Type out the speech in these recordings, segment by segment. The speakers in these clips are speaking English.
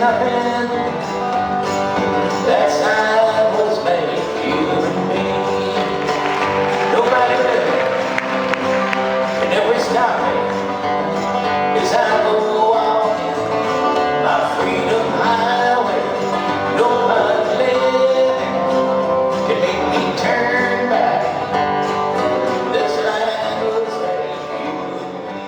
nothing. That's how it was made, you and me. Nobody really can ever stop me as I go walking my freedom highway. Nobody living can make me turn back. That's how it was made, you and me.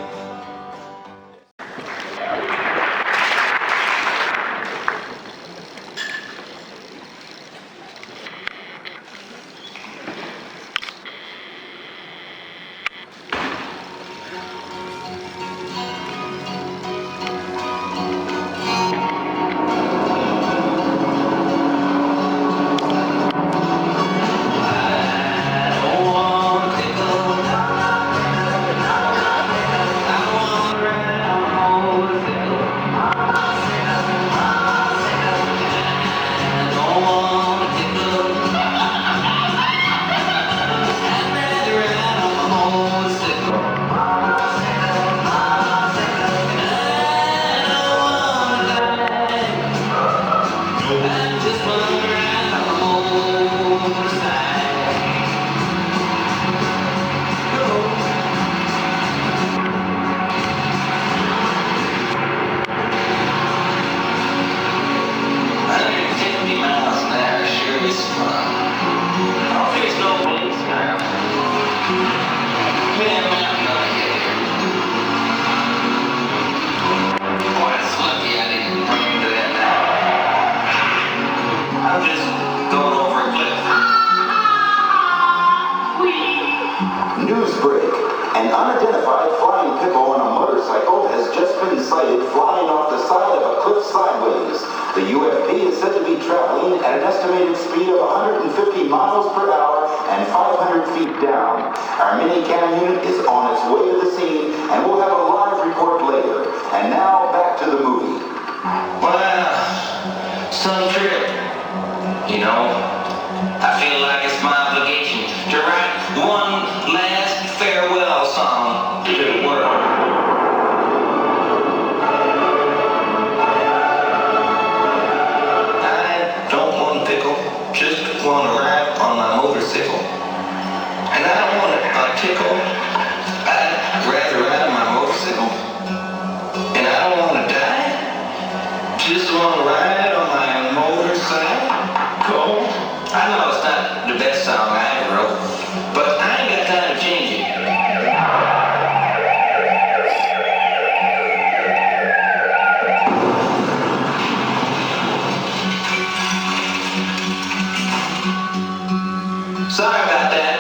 An unidentified flying pickle on a motorcycle has just been sighted flying off the side of a cliff sideways. The UFP is said to be traveling at an estimated speed of 150 miles per hour and 500 feet down. Our mini-cam unit is on its way to the scene, and we'll have a live report later. And now, back to the movie. Well, some trip. You know, I feel like it's my obligation to write one last farewell song to the world. I don't want a pickle, just want to ride on my motorcycle. And I don't want a tickle, I'd rather ride on my motorcycle. And I don't want to die, just want to ride on my motorcycle. I know it's not the best song I ever wrote, but I ain't got time to change it. Sorry about that.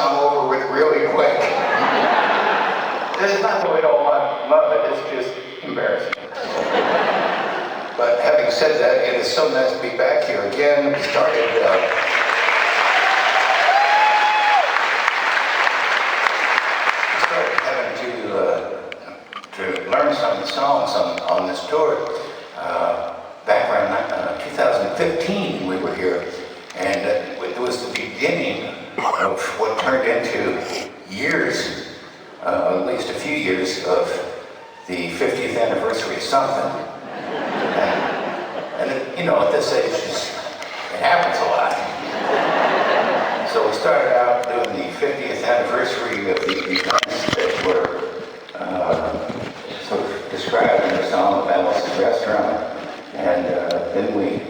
I'm over with really quick. There's not that we don't love it, it's just embarrassing. But having said that, it is so nice to be back here again. We started having to learn some of the songs on this tour. Back around 2015 we were here, and it was the beginning of what turned into years, at least a few years, of the 50th anniversary of something. And you know, at this age, it happens a lot. So we started out doing the 50th anniversary of the events that were sort of described in the song Alice's Restaurant. And then we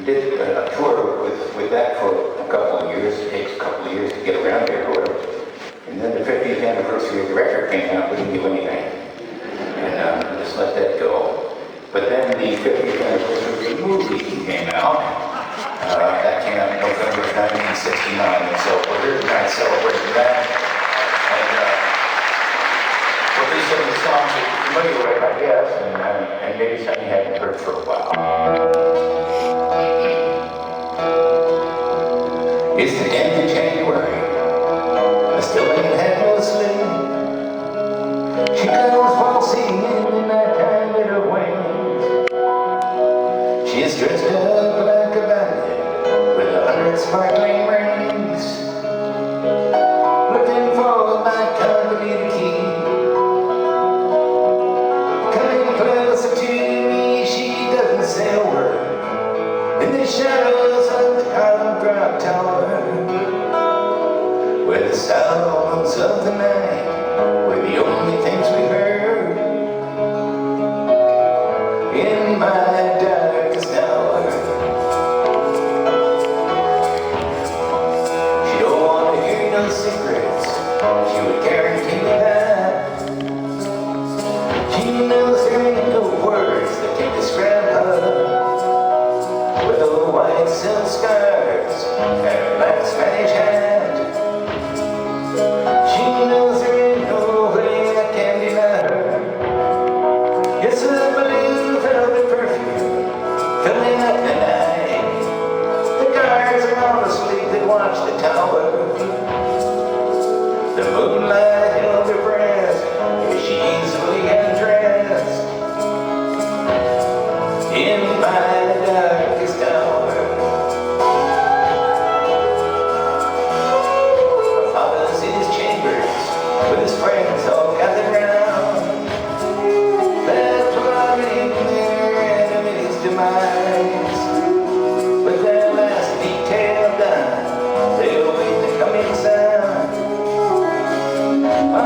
did a tour with that for a couple of years. It takes a couple of years to get around there or whatever. And then the 50th anniversary of the record came out, we didn't do anything. And just let that go. But then the 50th anniversary of the movie came out. That came out in November of 1969. And so we're here tonight celebrating that. And we'll do some of the songs that you're familiar with, I guess, and maybe some you haven't heard for a while. It's the end of January. I still ain't had no sleep. She comes waltzing in nighttime with her wings. She's dressed up like a bandit with 100 sparkling rings, looking for my company to keep. Coming closer to me, she doesn't say a word. In the shadows of the Harlem Drop Tower, where the sounds of the night were the only things we heard. In my darkest hour, she don't want to hear no secrets, she would guarantee me that. She knows there ain't no words that can describe her, with the white silk scarves and her black Spanish hat. She knows there ain't no way I can deny her. It's a blue velvet perfume filling up the night. The guards are all asleep, they watch the tower. The moonlight held her breath as she easily undressed. In my darkest hour, her father's in his chambers with his friends all gathered round. They're plotting their enemy's demise. With their last detail done, they await the coming sound. I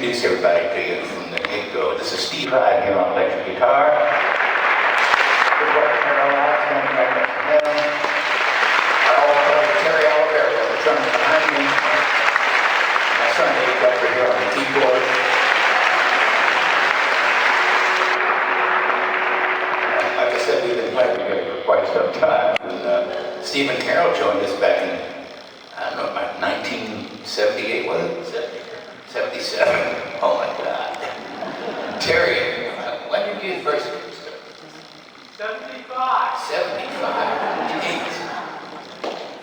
introduce everybody to you from the get-go. This is Steve Hyde here on electric guitar. Terry Oliver, the drummer behind me. My son Dave Guthrie here on the keyboard. Like I said, we've been playing together for quite some time. And, Stephen Carroll joined us back in, I don't know, about 1978, was it? 77. Oh my God. Terry, when did you first start? 75. 75. Jeez.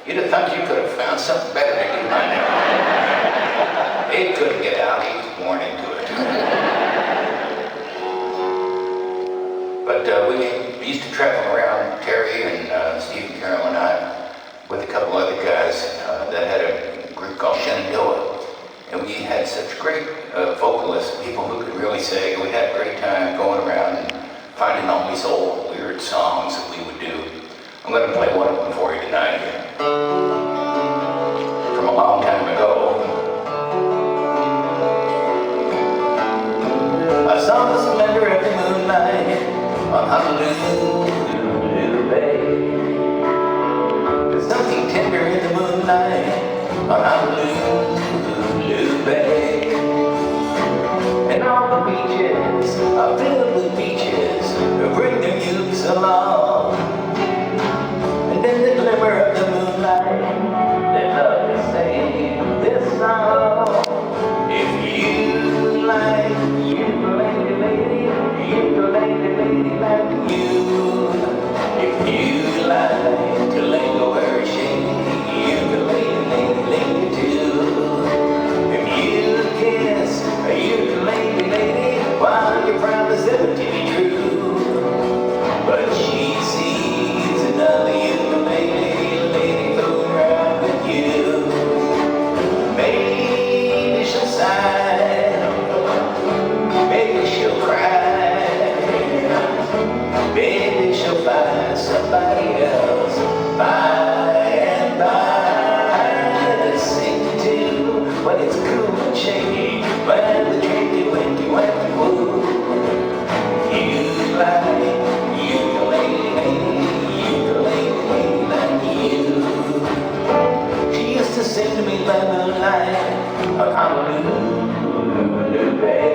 You'd have thought you could have found something better to do by now. He couldn't get out, he was born into it. But we used to travel around, Terry and Stephen Carroll and I, with a couple other guys that had a group called Shenandoah. And we had such great vocalists, people who could really sing. We had a great time going around and finding all these old weird songs that we would do. I'm going to play one of them for you tonight here. From a long time ago. I saw the splendor of the moonlight on Honolulu Bay. There's something tender in the moonlight on Honolulu Bay. And all the beaches are filled with beaches who bring their youths along. And in the glimmer of the moonlight, they love to sing this song. If you like ukulele, ukulele like you. If you like to linger where it's shady, ukulele too. If you kiss a ukulele lady while you promise ever to be true, but she sees another ukulele lady fooling around with you. Maybe she'll sigh, maybe she'll cry, maybe she'll find somebody else by and by to sing to when it's cool and shady, when the tricky winky winky woo. You like ukulele like you. She used to sing to me by moonlight on Honolulu Bay.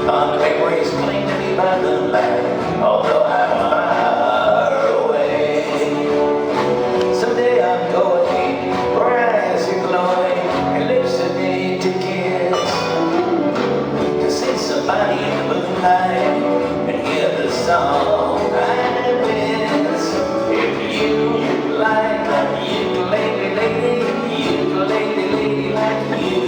On the memories cling to me by moonlight, although I'm far away. Someday I'm going where eyes are glowing and lips are made to kiss, to see somebody in the moonlight and hear the song I miss. If you like ukulele lady like you.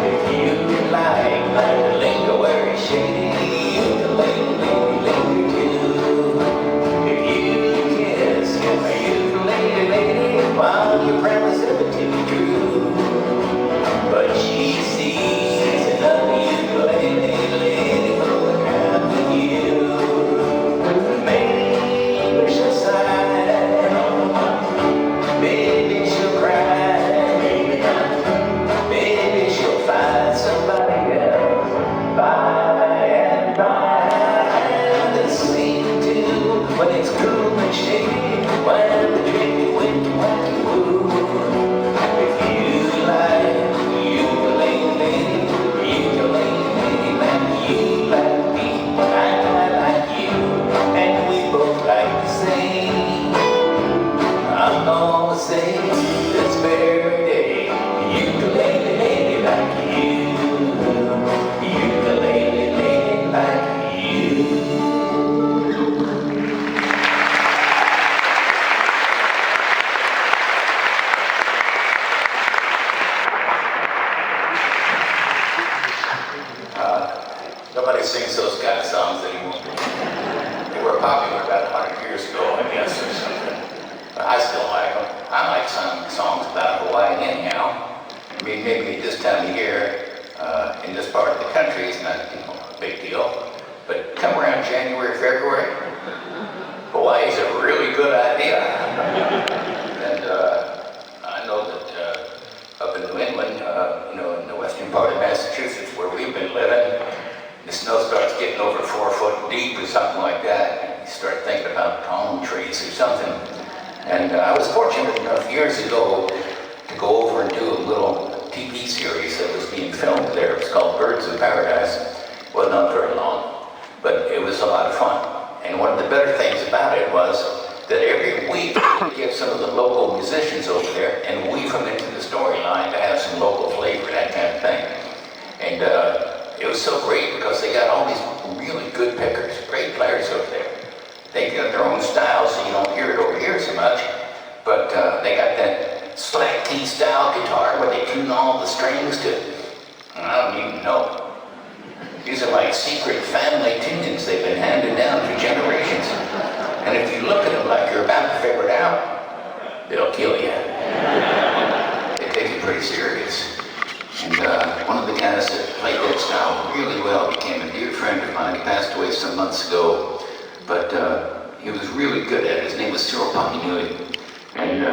If you like to linger where it's shady, ukulele too. If you kiss a ukulele lady while you promise ever to be true, but she sees another ukulele lady fooling around with you. Maybe she'll sigh, maybe she'll cry, maybe she'll find somebody else by and by to sing to when it's cool and shady, when the tricky winky wacky woo. If you like ukulele like you like me, I like you, and we both like the same, I'm gonna say this very day, ukulele like you, ukulele like you. Nobody sings those kind of songs anymore. They were popular about 100 years ago, I guess, or something. But I still like them. I like some songs about Hawaii anyhow. I mean, maybe this time of year, in this part of the country, it's not a big deal. But come around January, February, Hawaii is a really good idea. And I know that up in New England, in the western part over 4 foot deep or something like that. You start thinking about palm trees or something. And I was fortunate enough years ago to go over and do a little TV series that was being filmed there. It was called Birds of Paradise. It wasn't on very long, but it was a lot of fun. And one of the better things about it was that every week we get some of the local musicians over there and weave them into the storyline to have some local flavor, that kind of thing. And it was so great because they got all these really good pickers, great players over there. They got their own style, so you don't hear it over here so much, but they got that slack key style guitar where they tune all the strings to, I don't even know. These are like secret family tunings they've been handed down for generations. And if you look at them like you're about to figure it out, they'll kill you. They take it pretty serious. And one of the guys that played that style really well became a dear friend of mine. He passed away some months ago, but he was really good at it. His name was Cyril Pakinui. And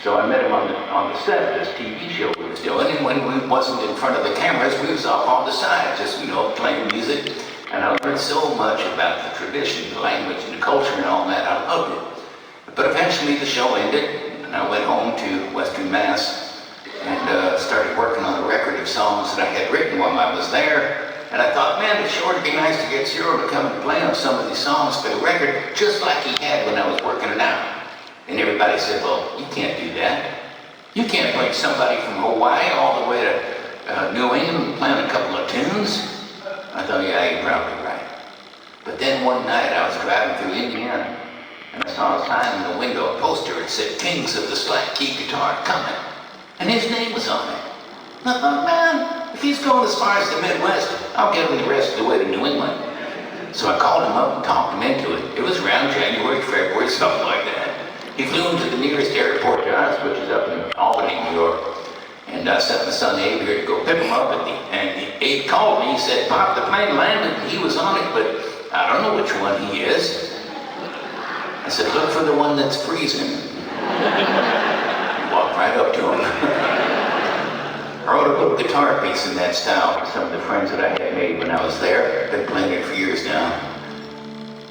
so I met him on the set of this TV show we was doing, and when we wasn't in front of the cameras, we was off on the side, just, you know, playing music. And I learned so much about the tradition, the language, and the culture and all that. I loved it. But eventually the show ended, and I went home to Western Mass and started working on a record of songs that I had written while I was there. And I thought, man, it sure would be nice to get Cyril to come and play on some of these songs for the record, just like he had when I was working it out. And everybody said, well, you can't do that. You can't bring somebody from Hawaii all the way to New England and play on a couple of tunes. I thought, yeah, you're probably right. But then one night I was driving through Indiana and I saw a sign in the window, a poster. It said, Kings of the Slack Key Guitar Coming. And his name was on it. And I thought, man, if he's going as far as the Midwest, I'll get him the rest of the way to New England. So I called him up and talked him into it. It was around January, February, something like that. He flew into the nearest airport to us, which is up in Albany, New York. And I sent my son Abe here to go pick him up, and Abe called me. He said, Pop, the plane landed, and he was on it, but I don't know which one he is. I said, look for the one that's freezing. Walked right up to him. I wrote a little guitar piece in that style for some of the friends that I had made when I was there. Been playing it for years now.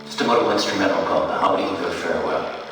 Just a little instrumental called The Howdy of Farewell.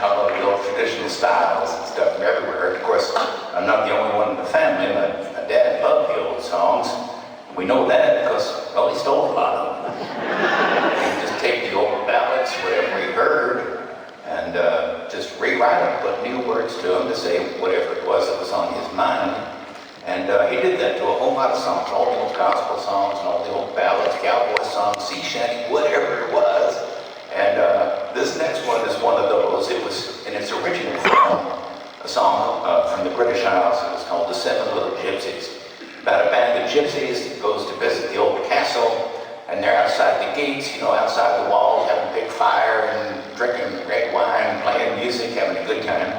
I love the old traditional styles and stuff from everywhere. Of course, I'm not the only one in the family. My dad loved the old songs. We know that because, well, he stole a lot of them. He'd just take the old ballads, whatever he heard, and just rewrite them, put new words to them to say whatever it was that was on his mind. And he did that to a whole lot of songs, all the old gospel songs and all the old ballads, cowboy songs, sea shanty, whatever it was. And this next one is one of those. It was in its original form, a song from the British Isles. It was called The Seven Little Gypsies, about a band of gypsies that goes to visit the old castle, and they're outside the gates, you know, outside the walls, having a big fire and drinking red wine, playing music, having a good time.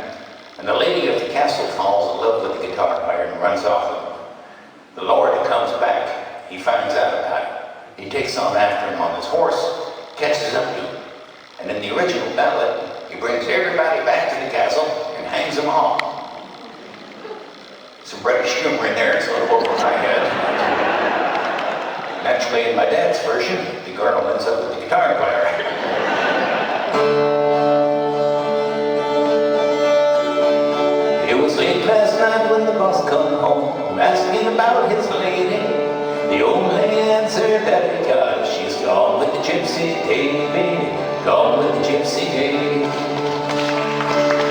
And the lady of the castle falls in love with the guitar player and runs off with him. The lord comes back. He finds out about it. He takes on after him on his horse, catches up to him. And in the original ballad, he brings everybody back to the castle and hangs them all. Some British humor in there, sort of over my head. Naturally, in my dad's version, the girl ends up with the guitar player. It was late last night when the boss come home, asking about his lady. The old lady answered that because she's gone with the gypsy Davy, gone with the gypsy Davy.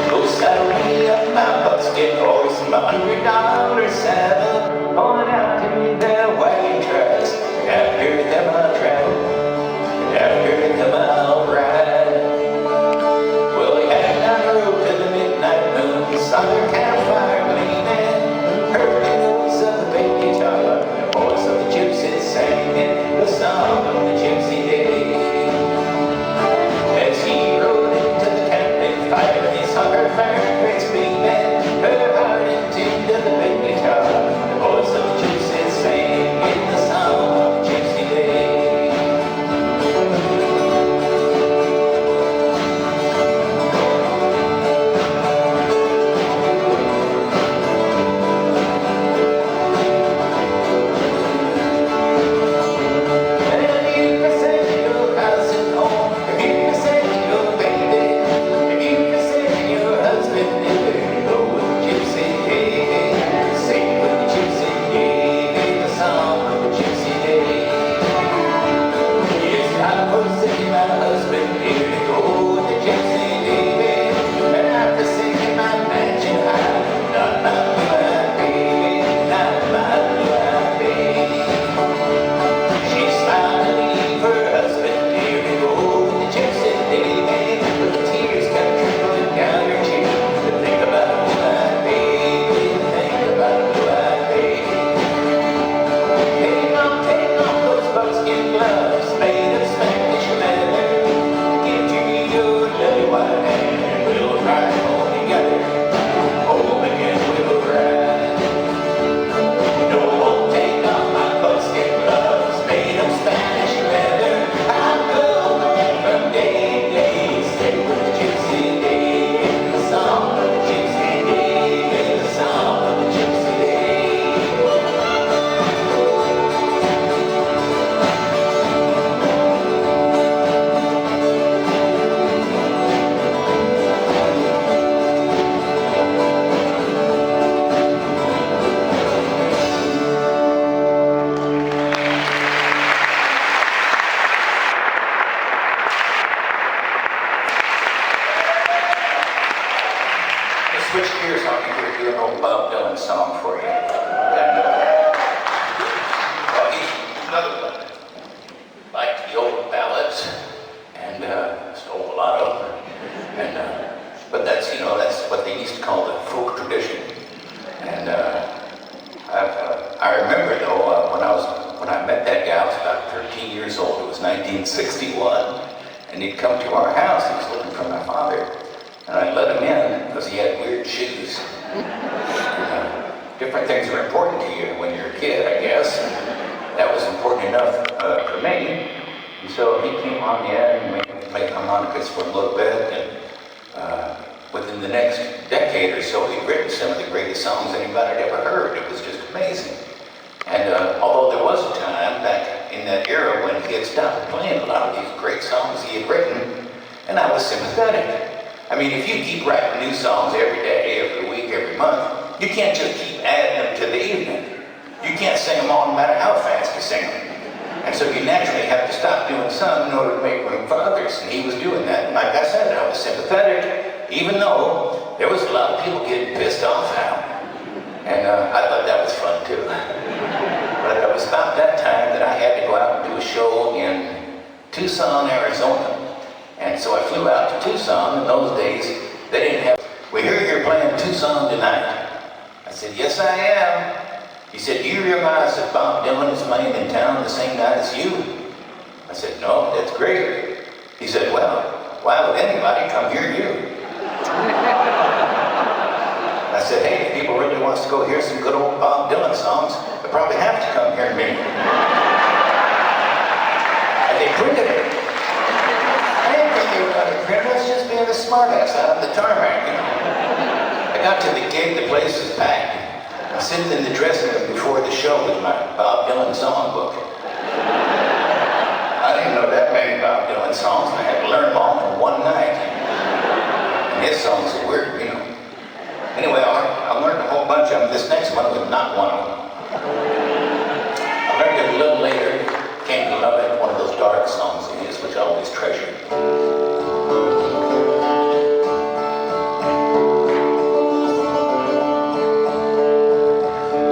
Go saddle me up my buckskin horse and my $100 saddle, going out to their wagon tracks. After them I'll travel, and after them I'll ride. Well, we had down the road to the midnight moon, saw their campfire gleaming, heard the notes of the big guitar, the voice of the gypsies singing the song of the gypsy Davy. As he rode into the camping fire, he saw her fair face beaming, her heart in tune to the big guitar, the voice of the gypsies singing the song of the gypsy Davy. I mean, if you keep writing new songs every day, every week, every month, you can't just keep adding them to the evening. You can't sing them all no matter how fast you sing them. And so you naturally have to stop doing some in order to make room for others. And he was doing that. And like I said, I was sympathetic, even though there was a lot of people getting pissed off at him. And I thought that was fun too. But it was about that time that I had to go out and do a show in Tucson, Arizona. And so I flew out to Tucson. In those days, they didn't have, "We hear you're playing Tucson tonight." I said, "Yes, I am." He said, "Do you realize that Bob Dylan is playing in town the same night as you?" I said, "No, that's great." He said, "Well, why would anybody come hear you?" I said, "Hey, if people really wants to go hear some good old Bob Dylan songs, they probably have to come hear me." And they printed it. I didn't think they were going to print it. I was just being a smartass out on the tarmac, you know. I got to the gig, the place was packed. I was sitting in the dressing room before the show with my Bob Dylan songbook. I didn't know that many Bob Dylan songs, and I had to learn them all in one night. And his songs are weird, you know. Anyway, I learned a whole bunch of them. This next one was not one of them. I learned it a little later. Came to love it, one of those dark songs of his, which I always treasure.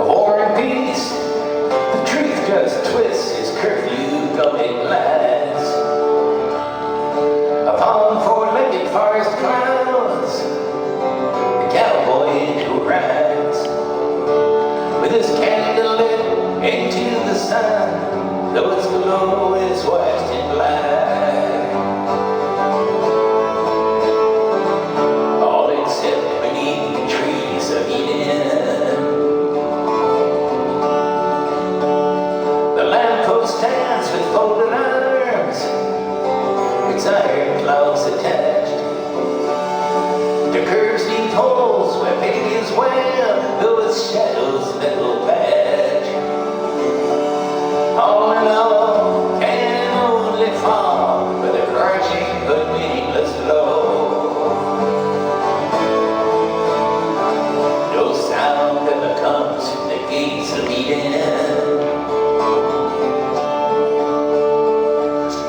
War and peace, the truth just twists its curfew going lights upon four-legged forest clouds. The cowboy who rides with his candle lit into the sun, though its glow is washed in black, all except beneath the trees of Eden. The lamppost stands with folded arms, its iron claws attached to curves deep holes where babies wail, though its shadows little patch. All in all, can only fall with a crashing but meaningless blow. No sound ever comes from the gates of Eden.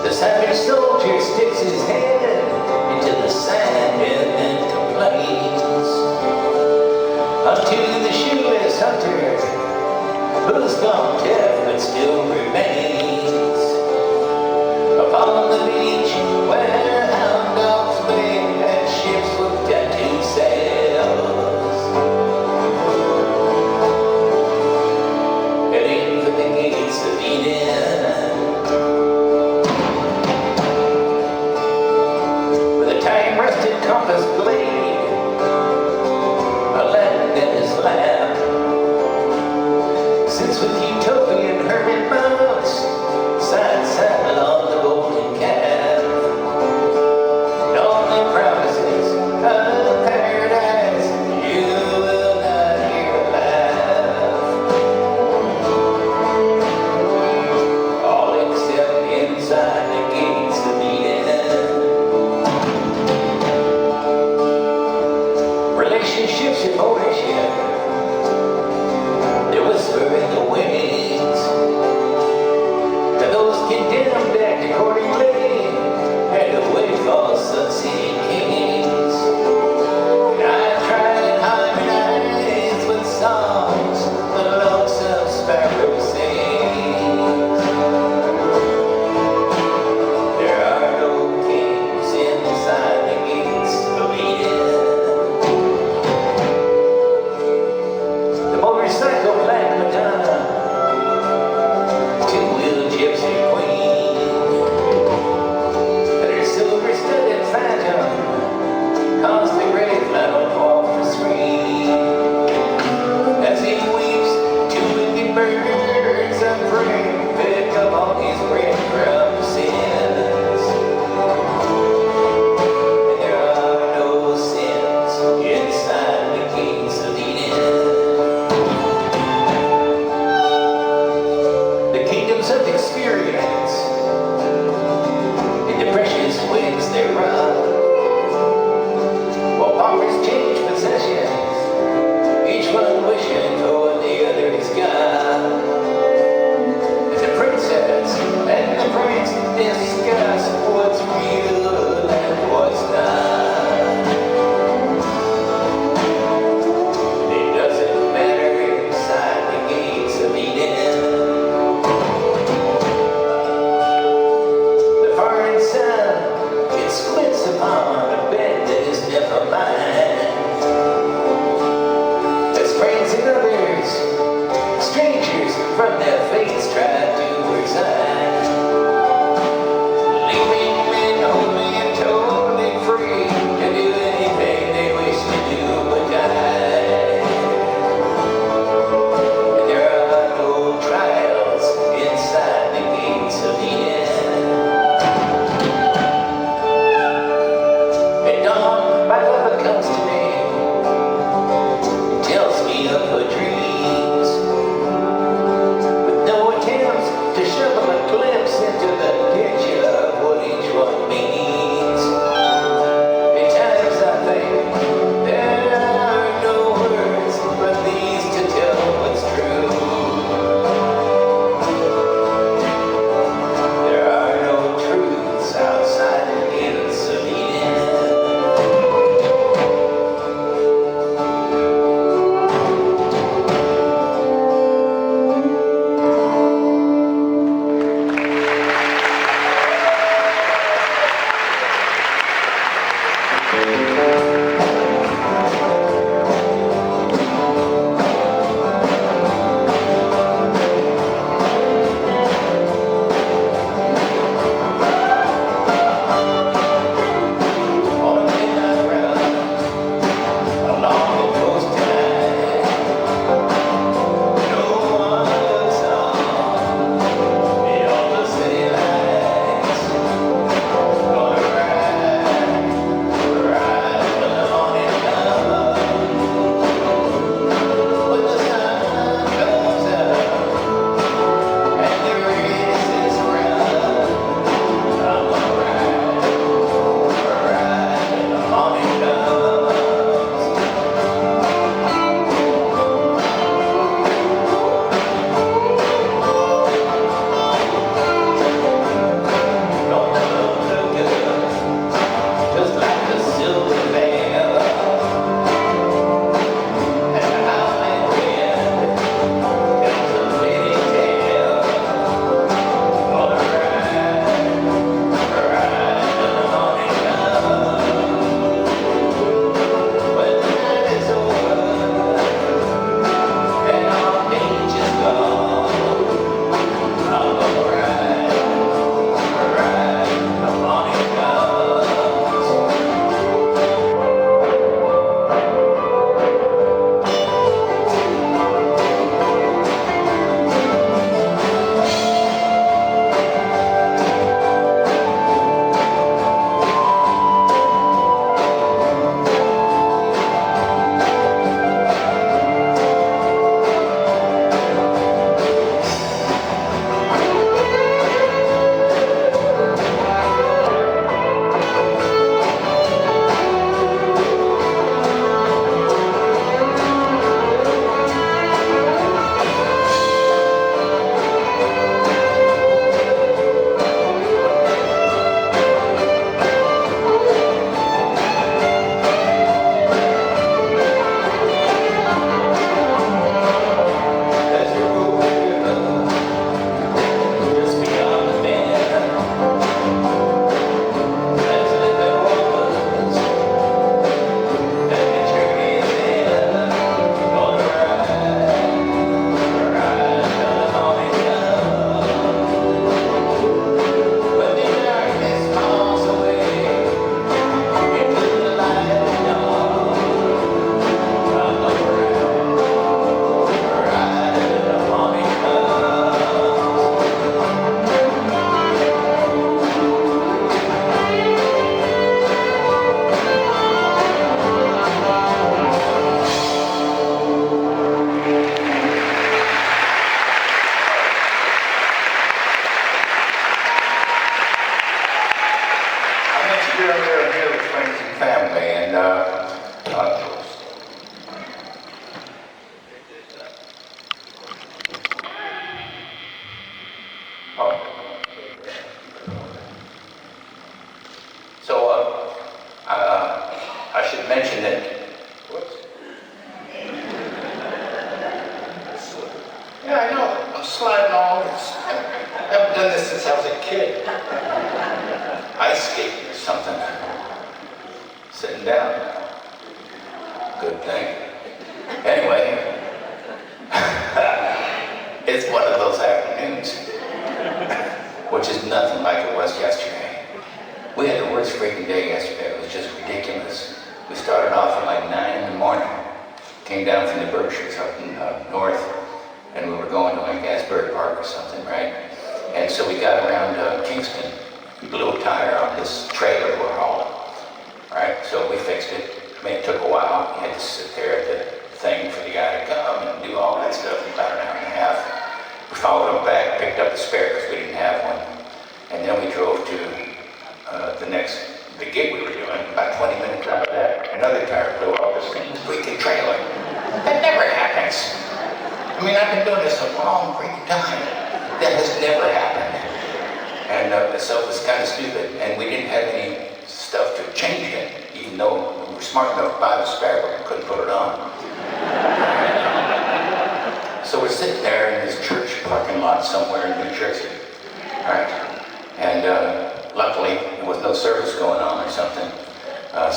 The savage soldier sticks his head into the sand and then complains unto the shoeless hunter, who's gone deaf but still remains upon the beach where hound dogs play and ships with tattooed sails, heading for the gates of Eden. With a time-rusted compass blade, a land in his lap, sits with utopian hermit monks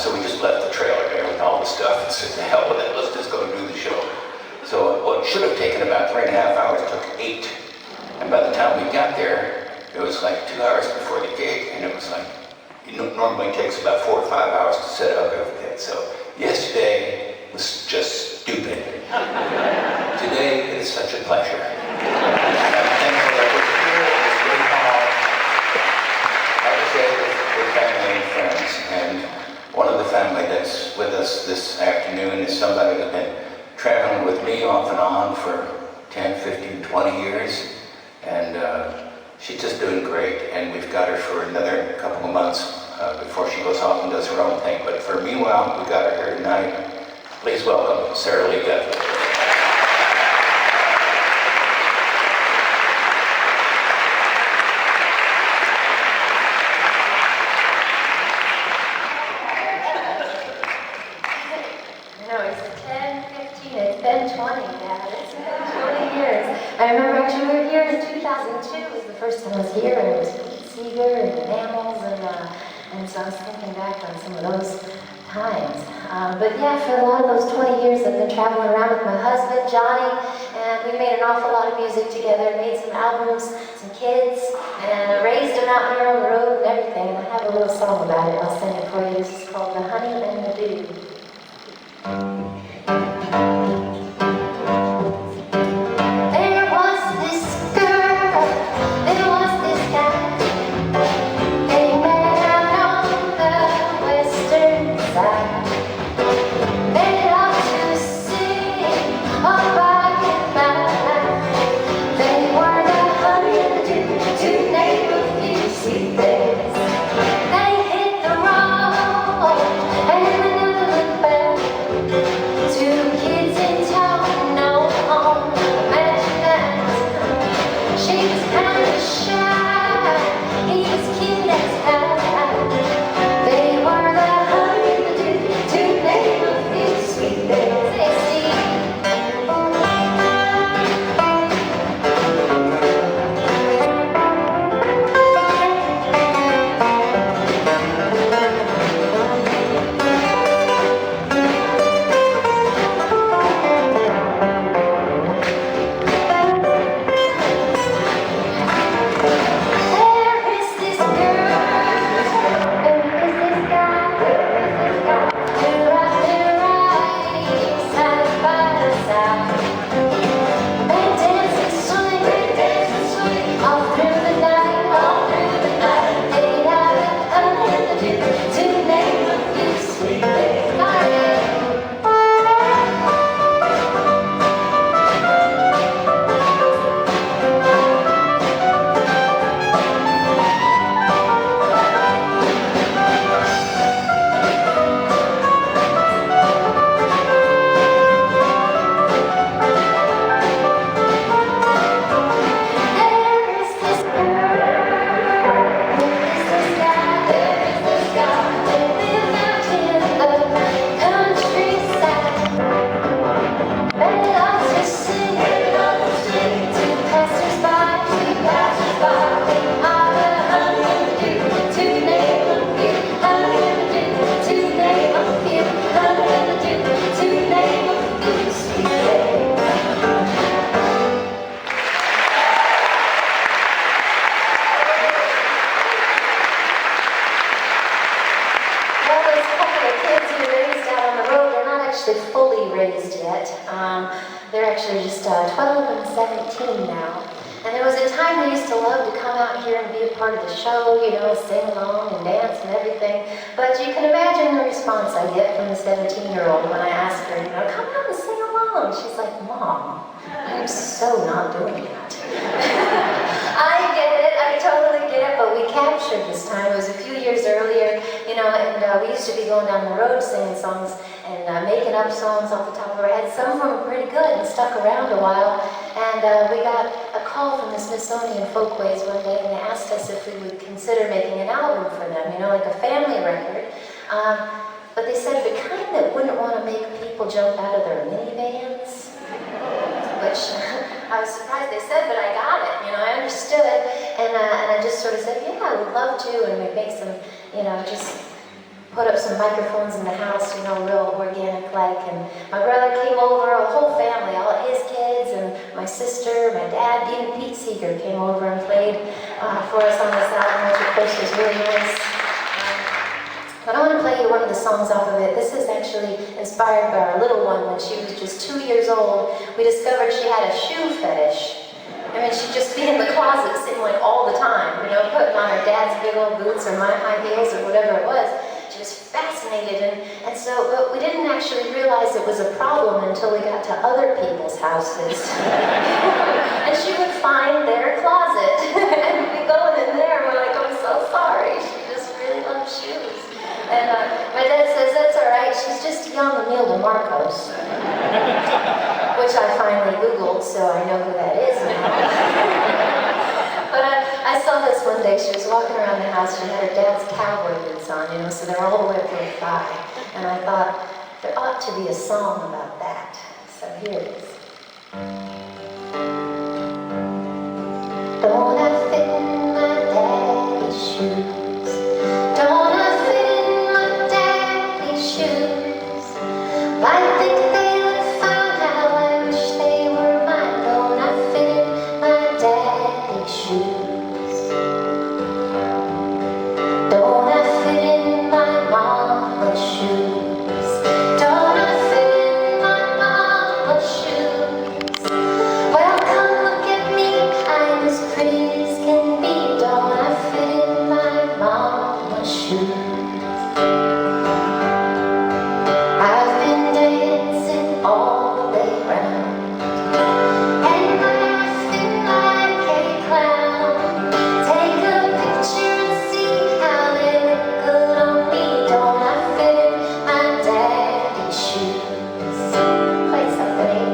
So we just left the trailer there with all the stuff and said, the hell with it, let's just go do the show. So what should have taken about 3.5 hours took 8. And by the time we got there, it was like 2 hours before the gig, and it was like, it normally takes about 4 or 5 hours to set up everything. So yesterday was just stupid. Today it is such a pleasure. I'm thankful that we're here in this great hall. Like I said, with family and friends, and one of the family that's with us this afternoon is somebody that's been traveling with me off and on for 10, 15, 20 years, and she's just doing great, and we've got her for another couple of months before she goes off and does her own thing. But for meanwhile, we got her here tonight. Please welcome Sarah Lee Guthrie. I remember actually we were here in 2002 was the first time I was here, and it was Pete Seeger and Animals, and so I was thinking back on some of those times. But yeah, for a lot of those 20 years I've been traveling around with my husband, Johnny, and we made an awful lot of music together, made some albums, some kids, and raised them out here on the road and everything, and I have a little song about it. I'll sing it for you. This is called The Honey and the Dew. They're actually just 12 and 17 now. And there was a time they used to love to come out here and be a part of the show, you know, sing along and dance and everything. But you can imagine the response I get from the 17-year-old when I ask her, you know, come out and sing along. She's like, Mom, I'm so not doing that. I get it, I totally get it, but we captured this time. It was a few years earlier, you know, and we used to be going down the road singing songs and making up songs off the top of our heads. Some of them were pretty good and stuck around a while. And we got a call from the Smithsonian Folkways one day, and they asked us if we would consider making an album for them, you know, like a family record. But they said the kind that wouldn't want to make people jump out of their minivans. Which I was surprised they said, but I got it, you know, I understood. And I just sort of said, yeah, I would love to, and we'd make some, you know, just put up some microphones in the house, you know, real organic-like. And my brother came over, a whole family, all of his kids, and my sister, my dad, even Pete Seeger came over and played for us on this album, which of course was really nice. But I want to play you one of the songs off of it. This is actually inspired by our little one. When she was just 2 years old, we discovered she had a shoe fetish. I mean, she'd just be in the closet sitting like all the time, you know, putting on her dad's big old boots or my high heels or whatever it was. She was fascinated, and so, but we didn't actually realize it was a problem until we got to other people's houses. And she would find their closet, and we'd be going in there, and we're like, I'm so sorry, she just really loves shoes. And my dad says, that's all right, she's just young Imelda Marcos. Which I finally Googled, so I know who that is now. But I saw this one day. She was walking around the house. She had her dad's cowboy boots on, you know, so they're all the way up to her thigh. And I thought, there ought to be a song about that. So here it is. Don't I fit in my daddy's shoes? Don't I fit in my daddy's shoes? I think they look fine, how I wish they were mine. Don't I fit in my daddy's shoes? Don't I fit in my mama's shoes? Don't I fit in my mama's shoes? Well, come look at me, I'm as pretty as can be. Don't I fit in my mama's shoes? I've been dancing all day round and laughing like a clown. Take a picture and see how they look good on me. Don't I fit in my daddy's shoes? Play something.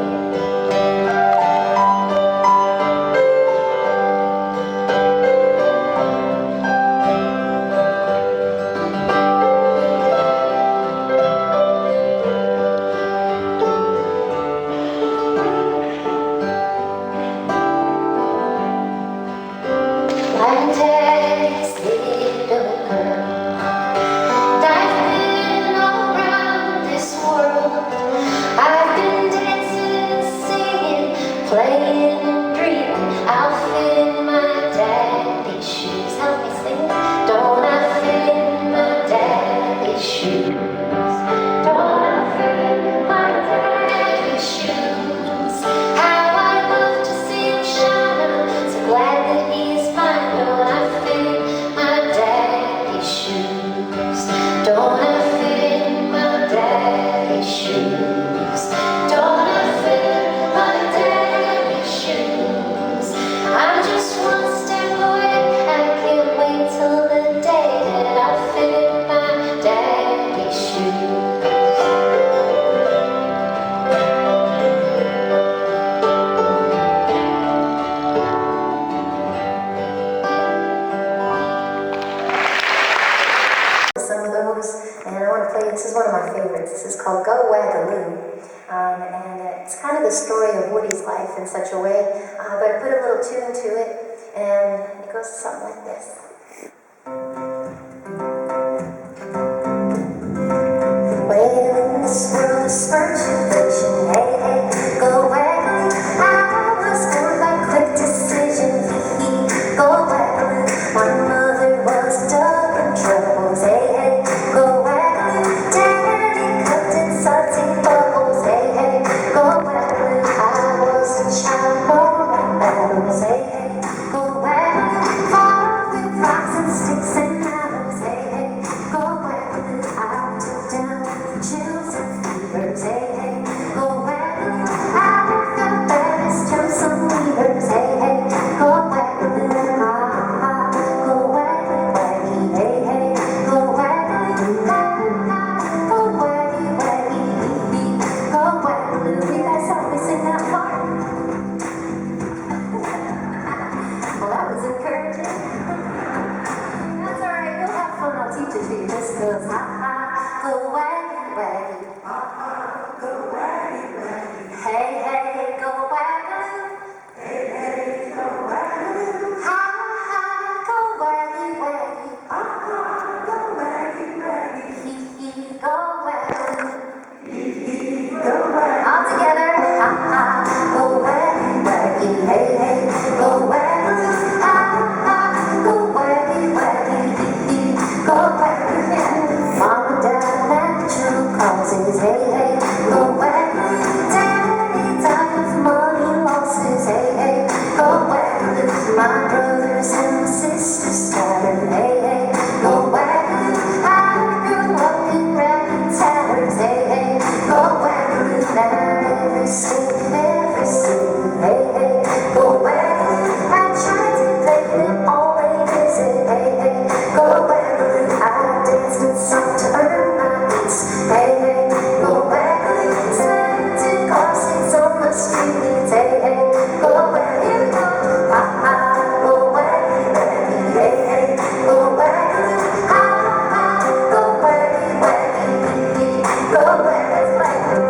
I'm daddy's little girl. I've been all around this world. I've been dancing, singing, playing and dreaming. I'll fit in my daddy's shoes. Help me sing. Don't I fit in my daddy's shoes? Don't I fit in my daddy's shoes? How I love to see him shine. I'm so glad that he's mine. Don't I fit in my daddy's shoes? Don't I fit in my daddy's shoes? Don't I fit in my daddy's shoes? I'm just one step away. I can't wait till the day that I fit in my daddy's shoes. Some of those, and I want to play, this is one of my favorites. This is called Go Wagaloo. And it's kind of the story of Woody's life in such a way, but I put a little tune to it, and it goes something like this. Well, in this world of speculation, hey, hey, go wagaloo. I was born by quick decision, go wagaloo. My mother was ducking troubles, hey, hey, go wagaloo. Daddy cooked in salty bubbles, hey, hey, go wagaloo. I was a child born in battles, hey, hey, go wagaloo. Fought with rocks and sticks and arrows, hey, hey, go wagaloo. I took down chills and fevers, hey, hey, go wagaloo. I felt bad as Joseph Weavers, hey, hey, go wagaloo. Go wagaloo, waggy, hey, hey, go wagaloo. Go waggy, waggy, go wagaloo. You guys help me sing that part. Well, that was encouraging. That's all right, you'll have fun. I'll teach it to you. This goes ha ha, go waggy, waggy. Go waggy, waggy. Hey, hey, go wagaloo. Hey, hey, go wagaloo. Ha ha, go waggy, waggy. Ha ha, go waggy, waggy. horses, hey, hey, go wagon. Daddy died of money losses, hey, hey, go wagon. My brothers and my sisters scattered, hey, hey, go wagon. I grew up in ragged taverns, hey, hey, go wagon. Down every city, hey, hey, go wagon. I tried to play them all they visit, hey, hey, go wagon. I danced with some to earn my beats, hey, hey, go wagon. Slanted car seats on the street, hey, hey, go wagon. Here we go, ha ha, go wagon, wagon, hey, hey, go wagon. Ha ha, go wagon, wagon, go wagon, wagon.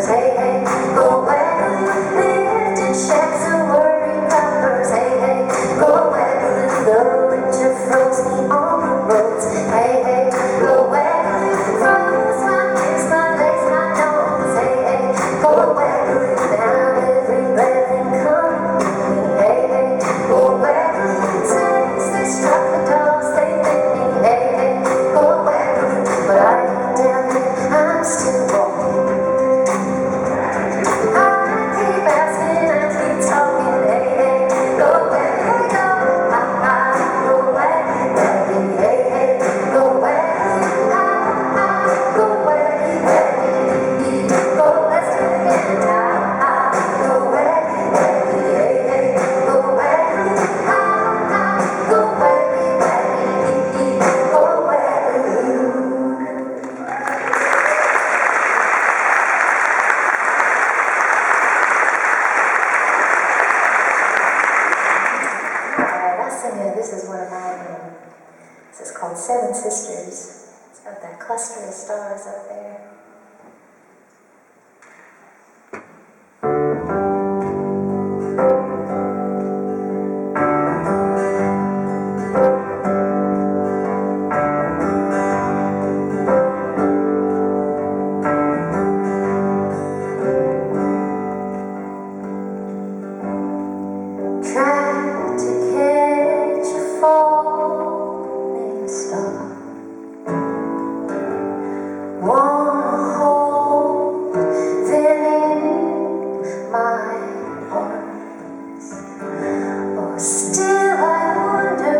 Hey, hey, go wagon, lived in shacks and worried coppers. Hey, hey, go wagon, the winter froze me on the roads. Hey, hey, go wagon, froze my ears, my legs, my nose. Hey, hey, go wagon, down every breath and come with me. Hey, hey, go wagon, since they struck the dogs, they bit me. Hey, hey, go wagon, but I ain't down here, I'm still walking. I keep asking, I keep talking, hey, hey, go wagon, go, ha ha, go wagon, wagon, hey, hey, go wagon, ha ha, go wagon, wagon, go, let's do it again, ha ha, go wagon, wagon, hey, hey, go wagon, ha ha, go wagon, wagon, go wagon. This is one of mine. This is called Seven Sisters. It's got that cluster of stars up there. Try to catch a falling star. Wanna hold them in my arms. Oh, still I wonder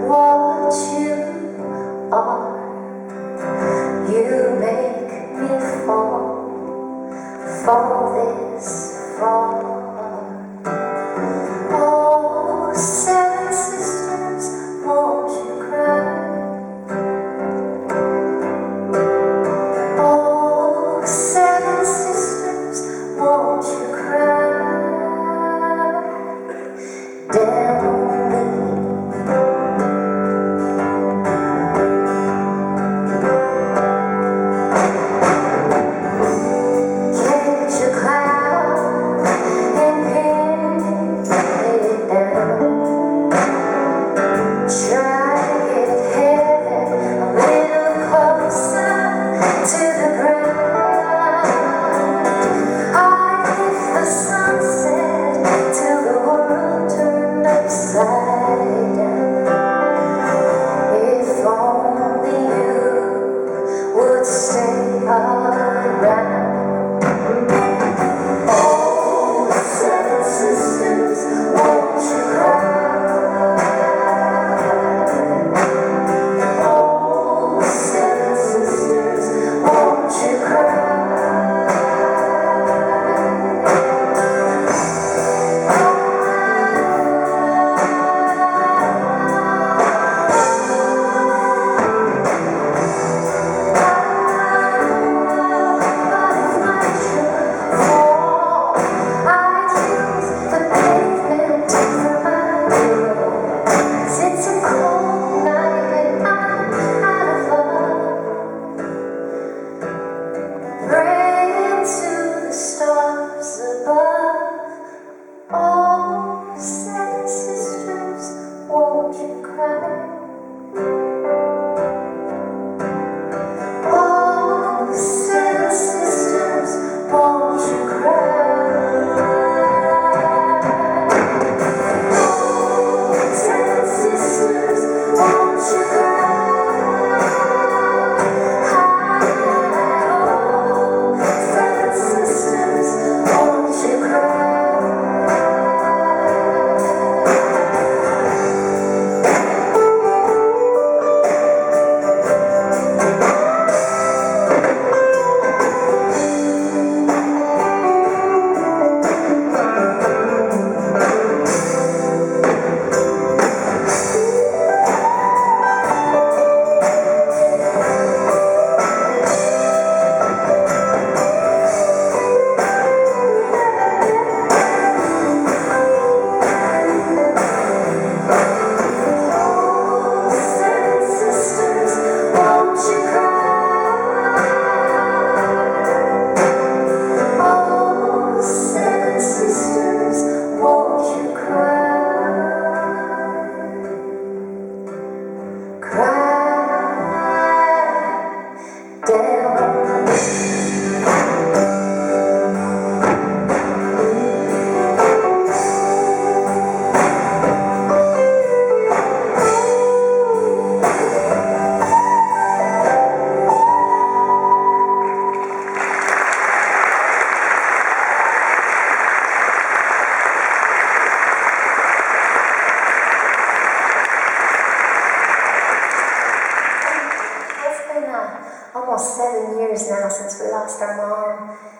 what you are. You make me fall this far. Oh, seven sisters, won't you cry? Oh, seven sisters, won't you cry? Down on me. Catch a cloud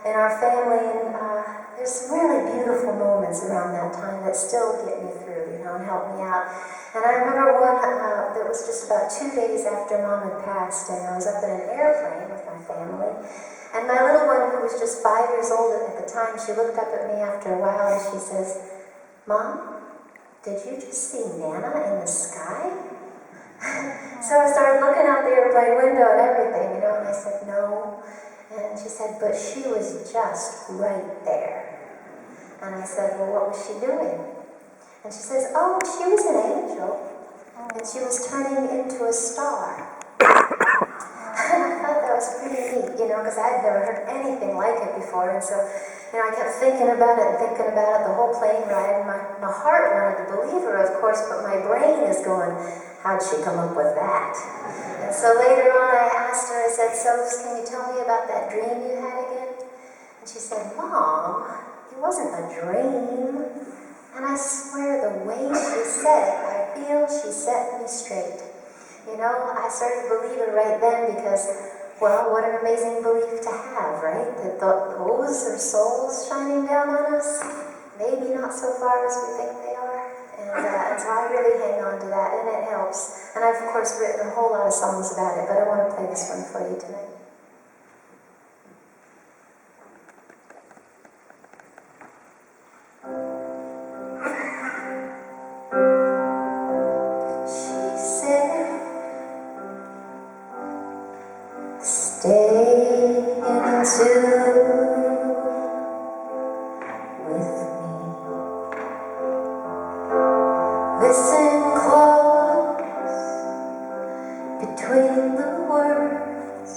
in our family, and there's some really beautiful moments around that time that still get me through, and help me out. And I remember one that was just about 2 days after Mom had passed, and I was up in an airplane with my family. And my little one, who was just 5 years old at the time, she looked up at me after a while and she says, "Mom, did you just see Nana in the sky?" So I started looking out the airplane window and everything, and I said, "No." And she said, "But she was just right there." And I said, "Well, what was she doing?" And she says, "Oh, she was an angel, and she was turning into a star." And I thought that was pretty neat, because I had never heard anything like it before. And so, I kept thinking about it the whole plane ride. And my heart wanted to believe her, of course, but my brain is going, how'd she come up with that? And so later on I asked her, I said, "So can you tell me about that dream you had again?" And she said, "Mom, it wasn't a dream." And I swear the way she said it, I feel she set me straight. I started to believe it right then because, well, what an amazing belief to have, right? That those are souls shining down on us. Maybe not so far as we think they are. And so I really hang on to that, and it helps. And I've, of course, written a whole lot of songs about it, but I want to play this one for you tonight. Stay in tune with me. Listen close between the words.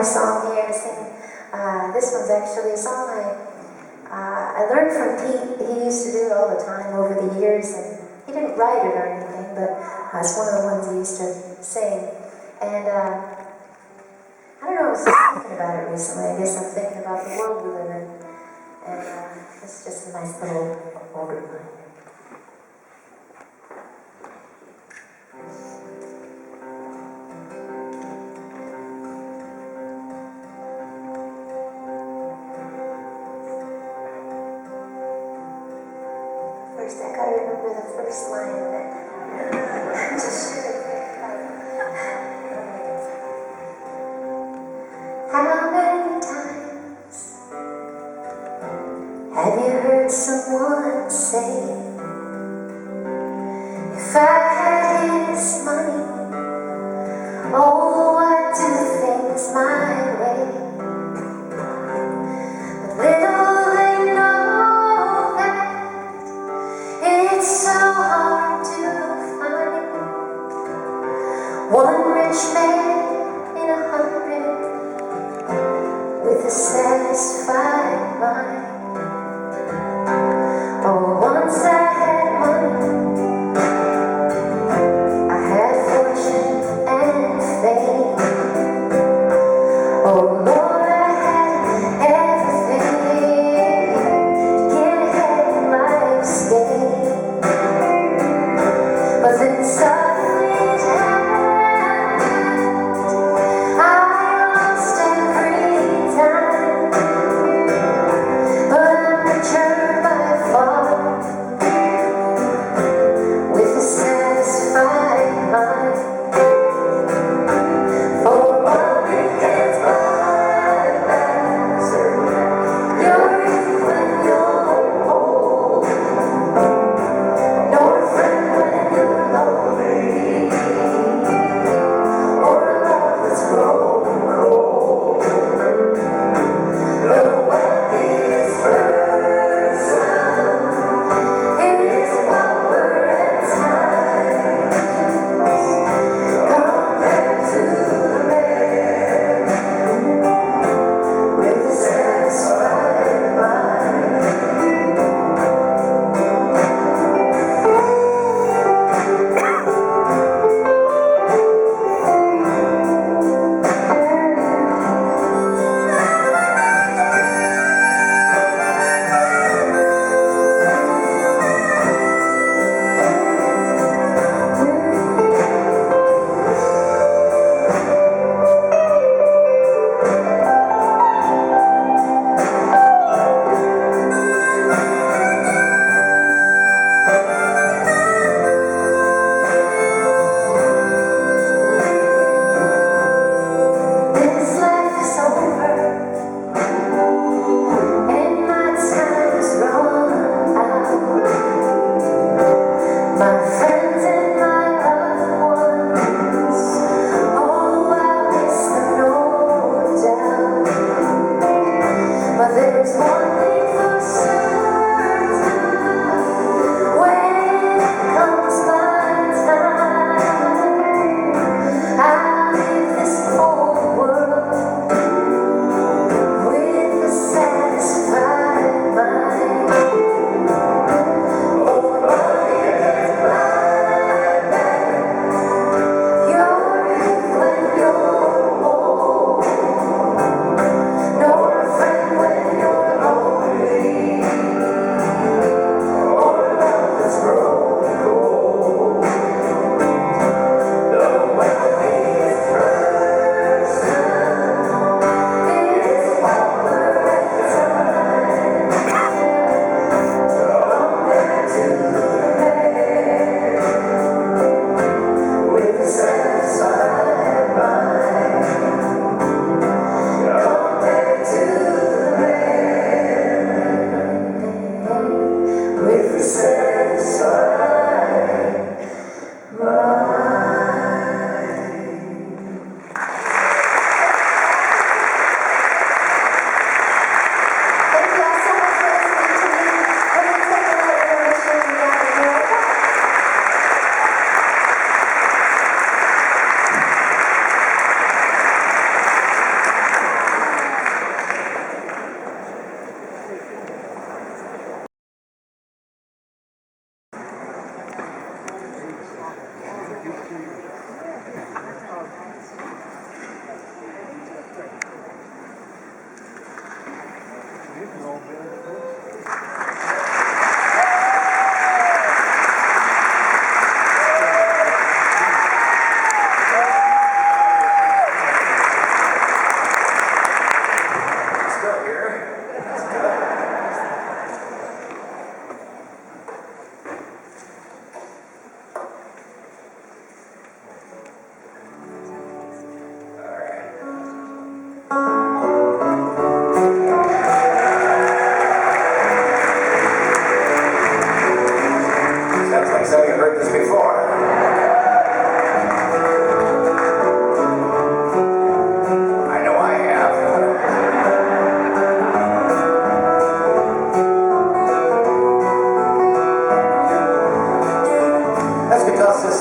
song here to sing. This one's actually a song I learned from Pete. He used to do it all the time over the years, and he didn't write it or anything, but it's one of the ones he used to sing. And I don't know, I was just thinking about it recently. I guess I'm thinking about the world we live in. And it's just a nice little older line. First, I gotta remember the first line of it. Just how many times have you heard someone say, if I had his money, oh, I'd do things my way. But little they know that it's so hard to find one rich man in 100 with a satisfied mind. Oh, once I had money,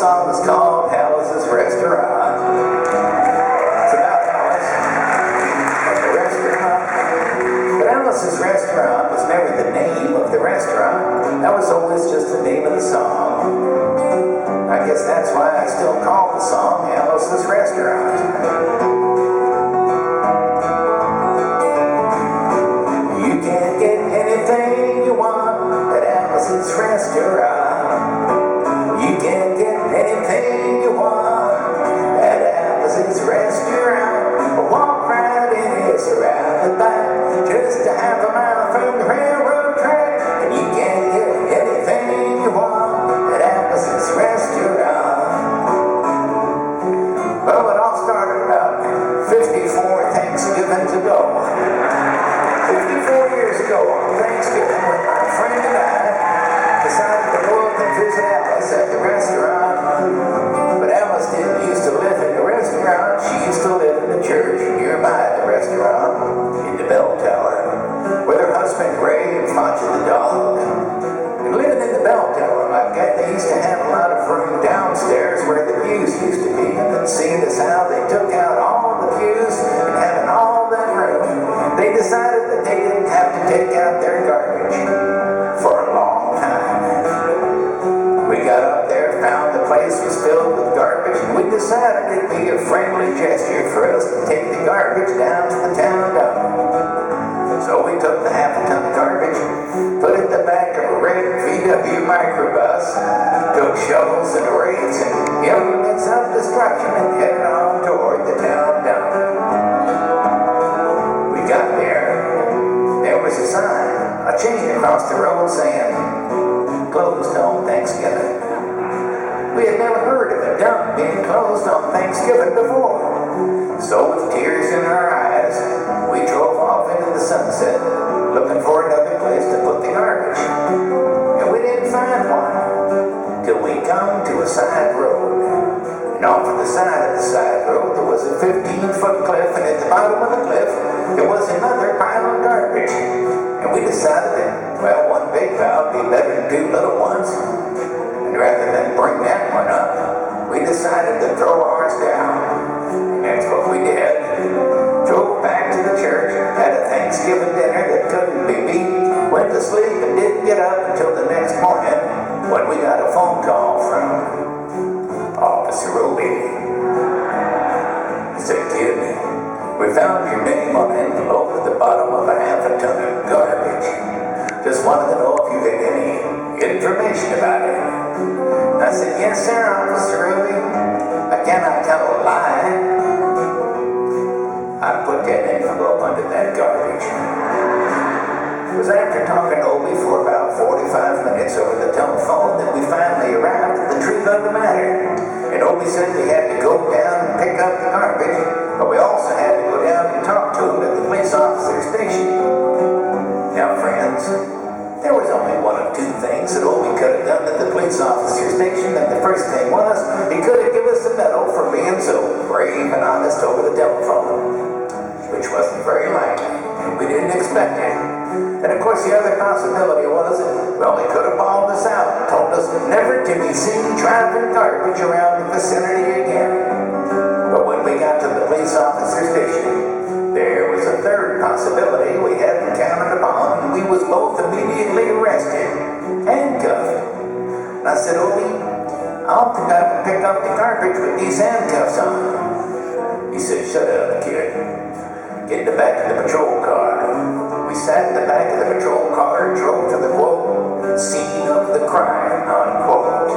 song was called Aliza's Restaurant. It's about Alice and the restaurant. But Alice's Restaurant was never the name of the restaurant. That was always just the name of the song. I guess that's why I still call the song Alice's Restaurant. You can't get anything you want at Alice's Restaurant. You can't get anything you want at Alice's Restaurant. Walk right in, it's around the back, just a half a mile from the railroad track. And you can't get anything you want at Alice's Restaurant. Well, it all started about 54 Thanksgivings ago. 54 years ago on Thanksgiving, when my friend and I decided to go up and visit Alice at the restaurant. But Alice didn't used to live in the restaurant. She used to live in the church nearby the restaurant in the bell tower with her husband Ray and Fonzie the dog. And living in the bell tower like that, they used to have a lot of room downstairs where the pews used to be. And seeing as how they took out all the pews and having all that room, they decided that they didn't have to take out their garbage for a long time. We got up there, found the place was filled with garbage, and we decided it'd be a friendly gesture for us to take the garbage down to the town dump. So we took the half-a-ton of garbage, put it in the back of a red VW microbus, took shovels and rakes and implements of destruction and headed on toward the town dump. We got there was a sign, a chain across the road saying, closed on Thanksgiving. We had never heard of a dump being closed on Thanksgiving before. So with tears in our eyes, we drove off into the sunset, looking for another place to put the garbage. And we didn't find one, till we come to a side road. And off of the side of the side road, there was a 15-foot cliff, and at the bottom of the cliff, there was another pile of garbage. And we decided that, well, one big pile would be better than two little ones. And rather than bring that one up, we decided to throw ours down. And that's what we did. Drove back to the church, had a Thanksgiving dinner that couldn't be beat, went to sleep and didn't get up until the next morning when we got a phone call from Officer Roby. He said, kid, we found your name on an envelope at the bottom of a half-a-ton of garbage. Just wanted to know if you had any information about it. And I said, yes, sir, Officer Roby. I cannot tell a lie. I put that envelope under that garbage. It was after talking to Obie for about 45 minutes over the telephone that we finally arrived at the truth of the matter. And Obie said we had to go down and pick up the garbage, but we also had to go down and talk to him at the police officer station. Now, friends, there was only one of two things that Obie could have done at the police officer station, and the first thing was he could have given us a medal for being so brave and honest over the telephone, which wasn't very likely, and we didn't expect it. And of course the other possibility was, well, they could have bawled us out and told us never to be seen driving garbage around the vicinity again. But when we got to the police officer station, there was a third possibility we hadn't counted upon, and we was both immediately arrested, handcuffed. And I said, Obie, I don't think I can pick up the garbage with these handcuffs on. He said, shut up, kid. Get in the back of the patrol car. We sat in the back of the patrol car and drove to the, quote, scene of the crime, unquote.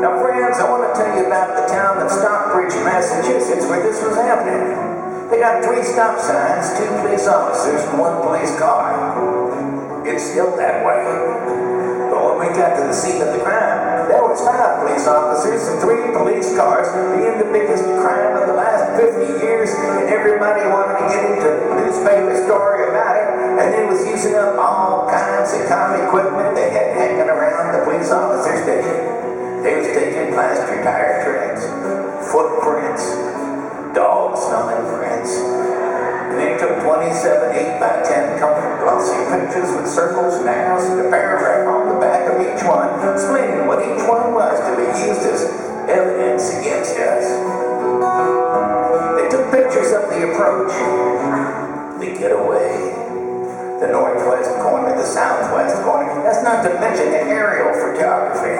Now, friends, I want to tell you about the town of Stockbridge, Massachusetts, where this was happening. They got 3 stop signs, 2 police officers, and 1 police car. It's still that way. But when we got to the scene of the crime, there was 5 police officers and 3 police cars, being the biggest crime of the last 50 years, and everybody wanted to get into the newspaper story about it, and they was using up all kinds of common equipment they had hanging around the police officer station. They was taking plaster tire tracks, footprints, dog smelling prints. And they took 27 8x10 color glossy pictures with circles and arrows and a paragraph on the back of each one, explaining what each one was to be used as evidence against us. They took pictures of the approach, the getaway, the northwest corner, the southwest corner. That's not to mention the aerial photography.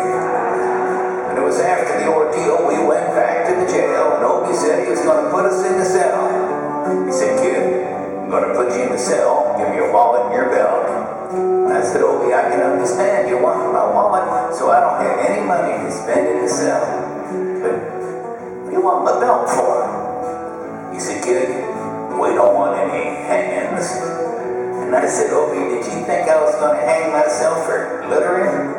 And it was after the ordeal we went back to the jail, and Opie said he was going to put us in the cell. He said, "Kid, I'm going to put you in the cell, give me your wallet and your belt." And I said, "Opie, I can understand you want my wallet, so I don't have any money to spend in the cell. But what do you want my belt for?" He said, "Kid, we don't want any hands." And I said, "Opie, did you think I was going to hang myself for littering?"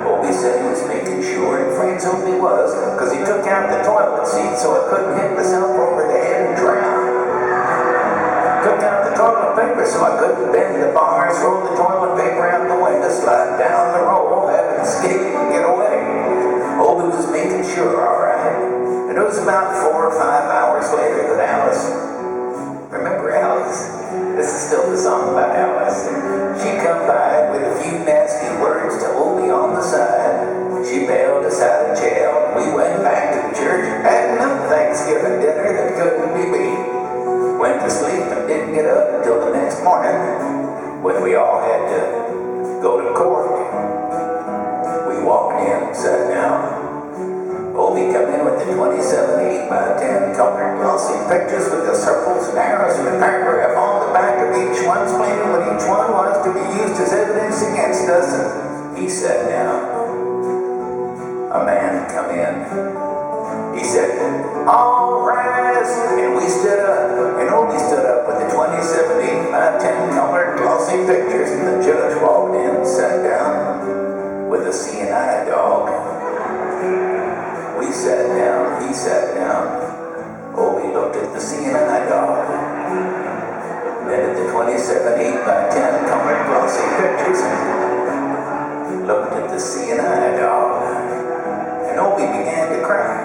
Opie said he was making sure, and friends Opie was, because he took out the toilet seat so I couldn't hit myself over the head and drown. Took out the toilet paper so I couldn't bend the bars, roll the toilet paper out the window, slide down the roll, have it escape and get away. Opie was making sure, all right. And it was about 4 or 5 hours later that Alice, remember Alice? This is still the song about Alice. She come by with a few nasty words to Opie on the side. She bailed us out of jail. We went back to the church, had another Thanksgiving dinner that couldn't be beat. Went to sleep and didn't get up until the next morning when we all had to go to court. We walked in, sat down. Opie come in with the 27 8x10 colored glossy pictures with the circles and arrows and a paragraph on the back of each one explaining what each one was to be used as evidence against us. And he sat down. A man come in. He said, "All rise," and we stood up. And Opie stood up with the 27 8x10 colored glossy pictures, and the judge walked in and sat down with a Siena dog. We sat down, he sat down. Opie looked at the Siena dog, then at the 27 8x10 colored glossy pictures, and looked at the Siena dog. And Opie began to cry.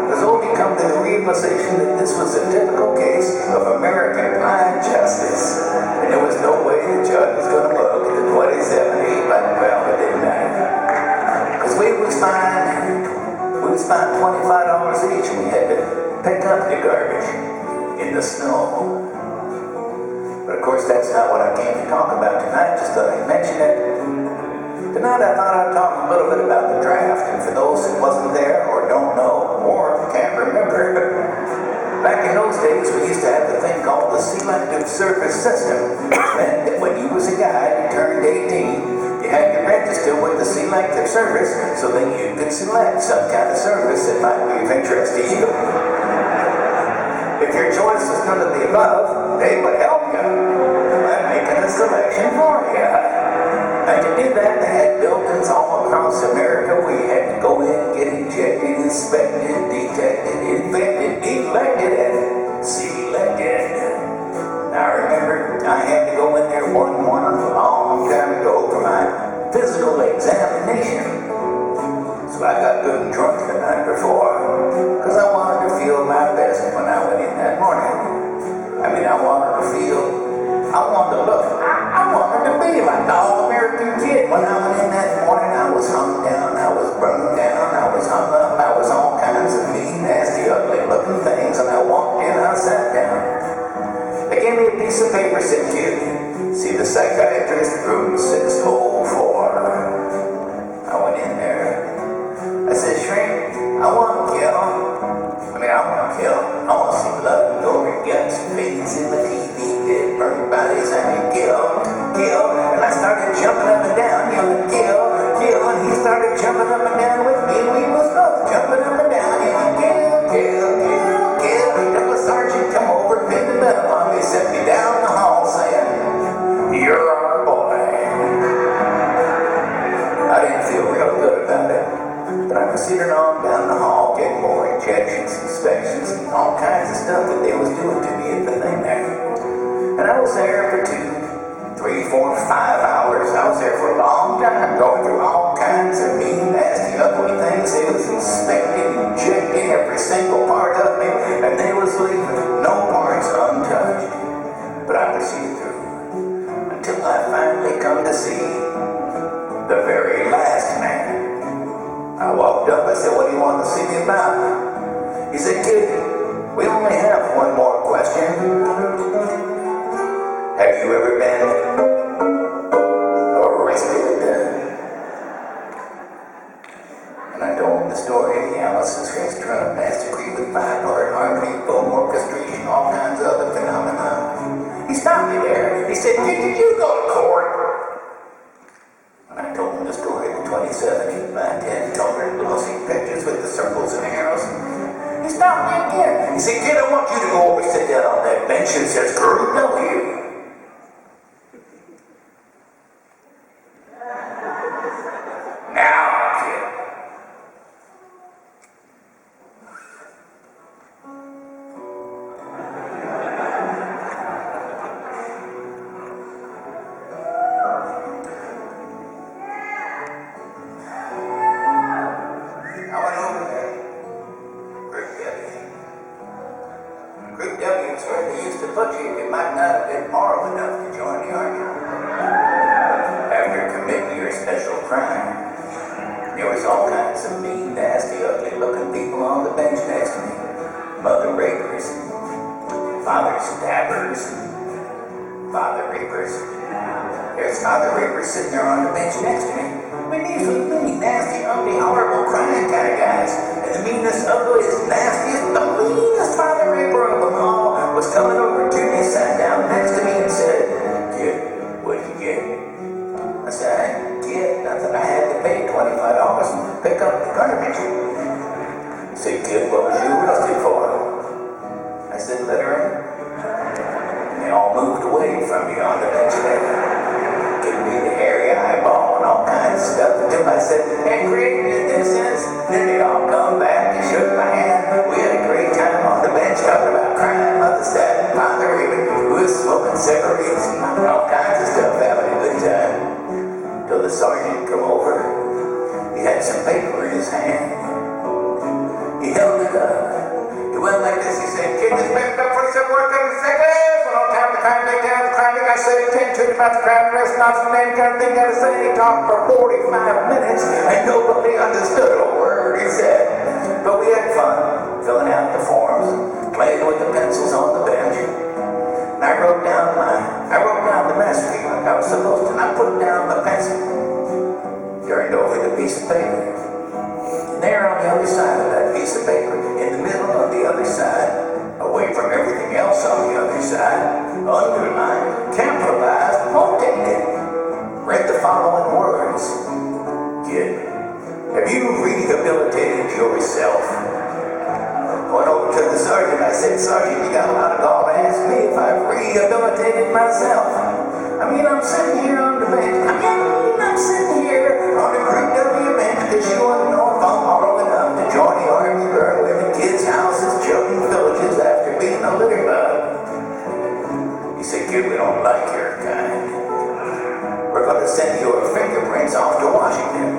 Because Opie come to the realization that this was a typical case of American blind justice. And there was no way the judge was going to look at the 27 8x12, it didn't matter. Because we was fined $25 each, and we had to pick up the garbage in the snow. But of course, that's not what I came to talk about tonight. Just thought I'd mention it. Tonight, I thought I'd talk a little bit about the draft, and for those that wasn't there or don't know or can't remember, back in those days, we used to have the thing called the selective service system. And when you was a guy, you turned 18. You had to register with the selective service so that you could select some kind of service that might be of interest to you. If your choice was none of the above, they would help you by making a selection for you. And to do that, they had buildings all across America where you had to go in, get injected, inspected, detected, invented, elected, and selected. Now I remember I had to go in there one morning a long time ago for my physical examination. So I got good and drunk the night before because I wanted to feel my best when I went in that morning. I mean, I wanted to look, I wanted to be like the all-American kid. When I went in that morning, I was hung down, I was burned down, I was hung up, I was all kinds of mean, nasty, ugly-looking things, and I walked in, I sat down. They gave me a piece of paper, said, "Kid, see the psychiatrist, room 604. I went in there. I said, "Shrink, I want to kill. I want to see blood and gory guts, veins in the TV, dead, burned bodies, I mean, kill. And I started jumping up and down, yelling, kill. And he started jumping up and down with me. We was both jumping up and down, yelling, kill. Till the sergeant come over, picked him up on me, set me down the hall, saying, "You're our boy." I didn't feel real good about it. But I proceeded on down the hall, getting more injections, inspections, and all kinds of stuff that they was doing to me at the thing there. And I was there for 2, 3, 4, 5 hours. I was there for a long time, going through all kinds of mean, nasty, ugly things. They was inspecting, injecting every single part of me, and they was leaving no parts untouched. But I proceeded through until I finally come to see the very up. I said, what do you want to see me about? He said, kid, we only have one more question. Have you ever been arrested? And I told him the story of the Alice's restaurant, Massacree with 5-part harmony, foam orchestration, all kinds of other phenomena. He stopped me there. He said, did you go to court? And I told him the story of the 27 by 10 colored glossy pictures with the circles and arrows. He stopped me again. He said, kid, I want you to go over and sit down on that bench and says, Grad W. Now, kid. Sitting there on the bench next to me. I mean, these were really nasty, ugly, horrible, crying kind of guys. And the meanest, ugliest, nastiest, the meanest father raper of them all was coming over to me, sat down next to me and said, kid, what'd you get? I said, I didn't get nothing. I had to pay $25 and pick up the garbage. He said, kid, what was you arrested for? I said, littering. And they all moved away from me on the bench there. Giving me the hairy eyeball and all kinds of stuff until I said, hey, great, in this sense. Then they all come back and shook my hand. We had a great time on the bench talking about crime, mother stabbing, father raping, who was smoking cigarettes and all kinds of stuff, having a good time. Till the sergeant come over. He had some paper in his hand. He held it up. He went like this. He said, kid, this picked up for some work in seconds. When all time the crime they down, the crime I said, attention about the crime, rest not the name kind of thing I said. He talked for 45 minutes and nobody understood a word he said. But we had fun filling out the forms, playing with the pencils on the bench. And I wrote down the recipe like I was supposed to, and I put down the pencil, turned over the piece of paper. And there on the other side of that piece of paper, in the middle of the other side, away from everything else on the other side, underlined, capitalized, notated, read the following words. Kid, have you rehabilitated yourself? I went over to the sergeant. I said, Sergeant, you got a lot of gall to ask me if I've rehabilitated myself. I mean, I'm sitting here on the bench. I'm sitting here on the Grad W bench because you want to know if I'm moral enough to join the army, burn women, kids' houses, children's villages after being a litter bug. He said, kid, we don't like your kind. We're going to send your fingerprints off to Washington.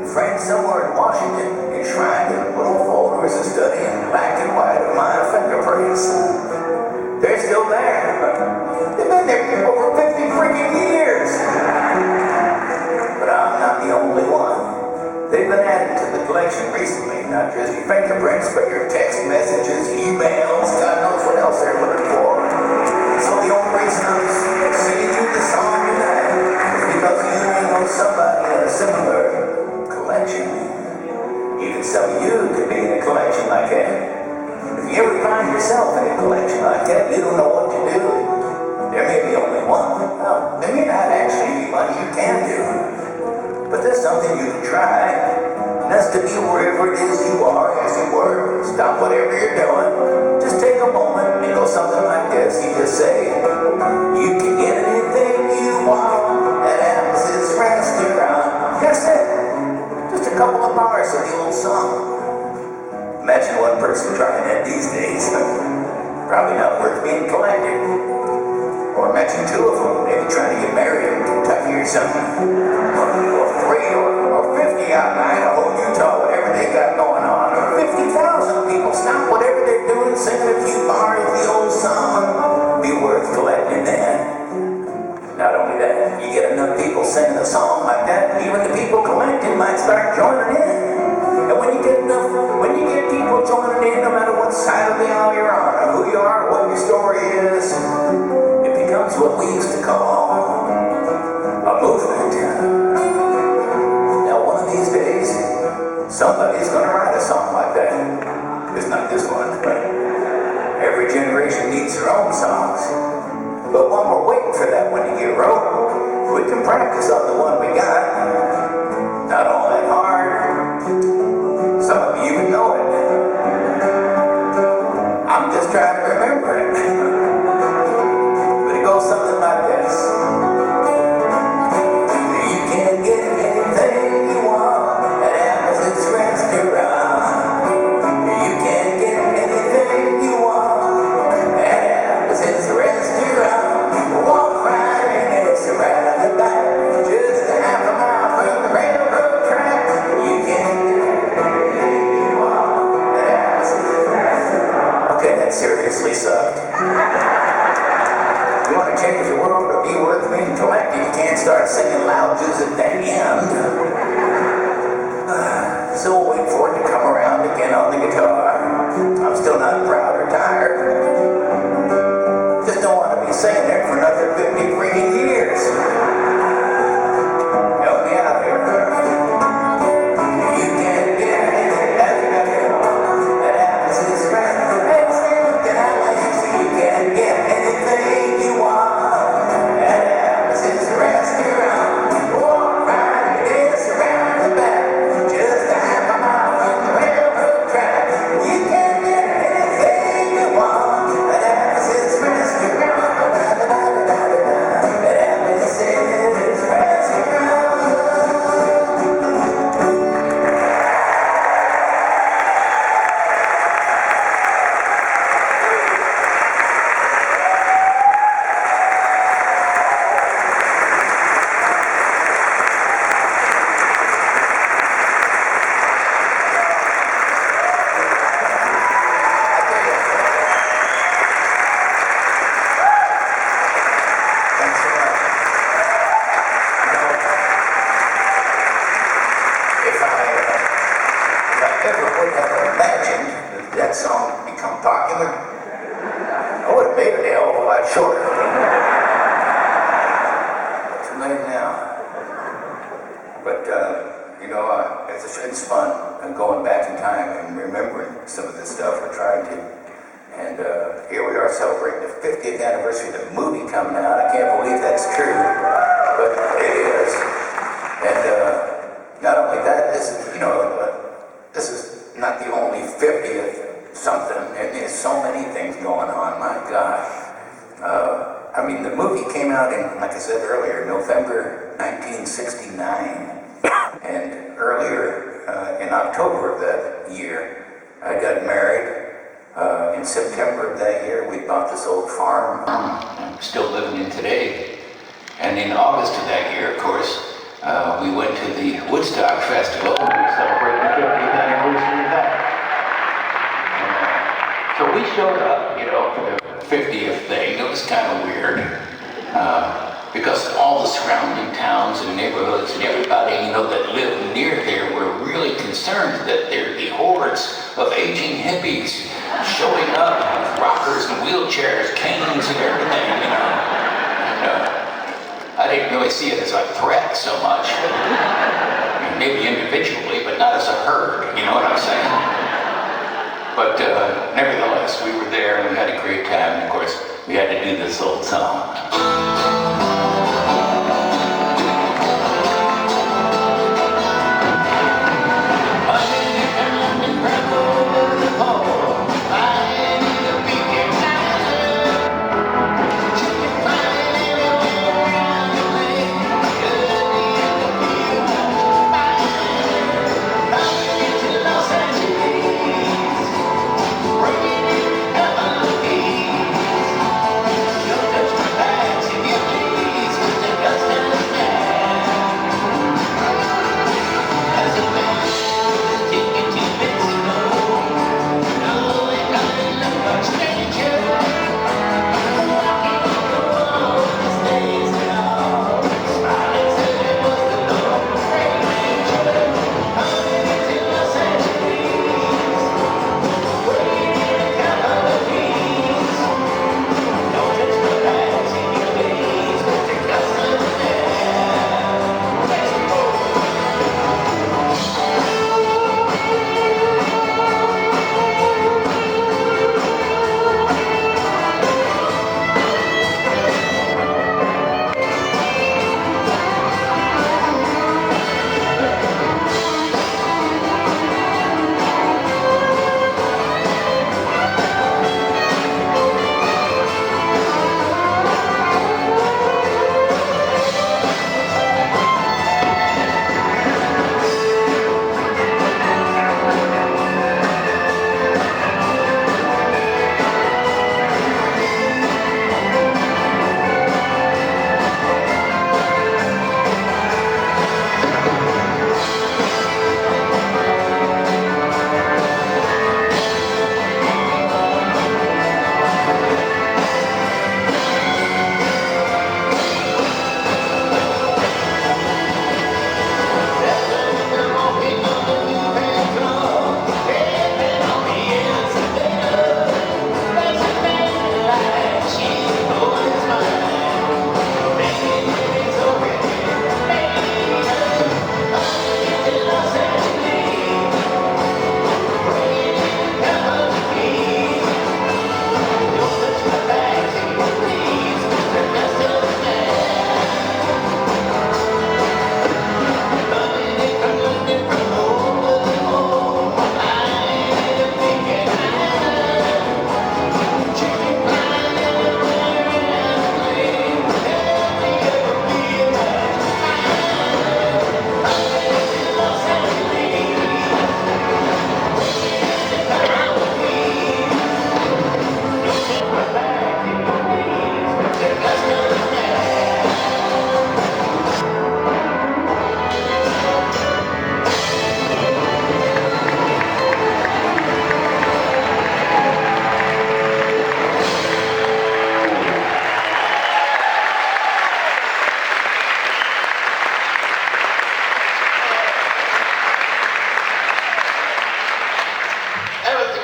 And friends somewhere in Washington enshrined in little folders of study in black and white of my fingerprints. They're still there. They've been there for over 50 freaking years. But I'm not the only one. They've been added to the collection recently, not just your fingerprints, but your text messages, emails, God knows what else they're looking for. So the only reason I'm singing you the song tonight is because you know somebody in a similar collection. Even some of you could be in a collection like that. If you ever find yourself in a collection like that, you don't know what to do. There may be only one. Well, there may not actually be much you can do. But there's something you can try. And that's to be wherever it is you are, as it were. Stop whatever you're doing. Just take a moment and go something like this. You just say, you can get anything you want at Alice's restaurant. That's it. Just a couple of bars of the old song. Imagine one person trying that these days. Probably not worth being collected. Or imagine two of them, maybe trying to get married in Kentucky or something. Or 3 or 50 out in Idaho, Utah, whatever they got going on. Or 50,000 people stop whatever they're doing, singing a few bars of the old song. Be worth collecting then. Not only that, you get enough people singing a song like that, even the people collecting might start joining in. Somebody's gonna write a song like that. It's not this one, but every generation needs their own songs. But while we're waiting for that one to get wrote, we can practice on the one we got. Not all that hard. Some of you even know it. I'm just trying to remember it. But it goes something like this. You can get anything you want at Amazon's restaurant. You can get anything you want at Amazon's restaurant. Walk right in, it's around the back, just a half a mile from the railroad track. You can get anything you want at Amazon's restaurant. Okay, that seriously sucked. You want to change the world or be worth being collected, you can't start singing loud Jews at the end. So we'll wait for it to come around again on the guitar. I'm still not proud or tired. Just don't want to be singing it for another 50 freaking years. Help me out here. You can get anything that happens in this restaurant. You can get anything you want at Amazon's restaurant. Walk right, it's around the back, just a half a mile from the railroad track. You can get anything you want at Amazon's restaurant. At Amazon's restaurant. Thanks so much. If I ever would have imagined that song would become popular, I would have made it a hell of a lot shorter. Too late now. But, it's fun going back in time and remembering some of this stuff. We're trying to. And here we are celebrating the 50th anniversary of the movie coming out. I can't believe that's true, but it is. And not only that, this is not the only 50th something. And there's so many things going on. My God. The movie came out in, like I said earlier, November 1969. And earlier, in October of that year, I got married. In September of that year, we bought this old farm I'm still living in today. And in August of that year, of course, we went to the WoodStock Festival and we celebrated the 50th anniversary of that. So we showed up, for the 50th thing. It was kind of weird. Because all the surrounding towns and neighborhoods and everybody, that lived near there were really concerned that there'd be hordes of aging hippies showing up with rockers and wheelchairs, canes and everything, I didn't really see it as a threat so much. Maybe individually, but not as a herd, you know what I'm saying? But nevertheless, we were there and we had a great time. And of course, we had to do this old song. Don't touch my bags if you leave.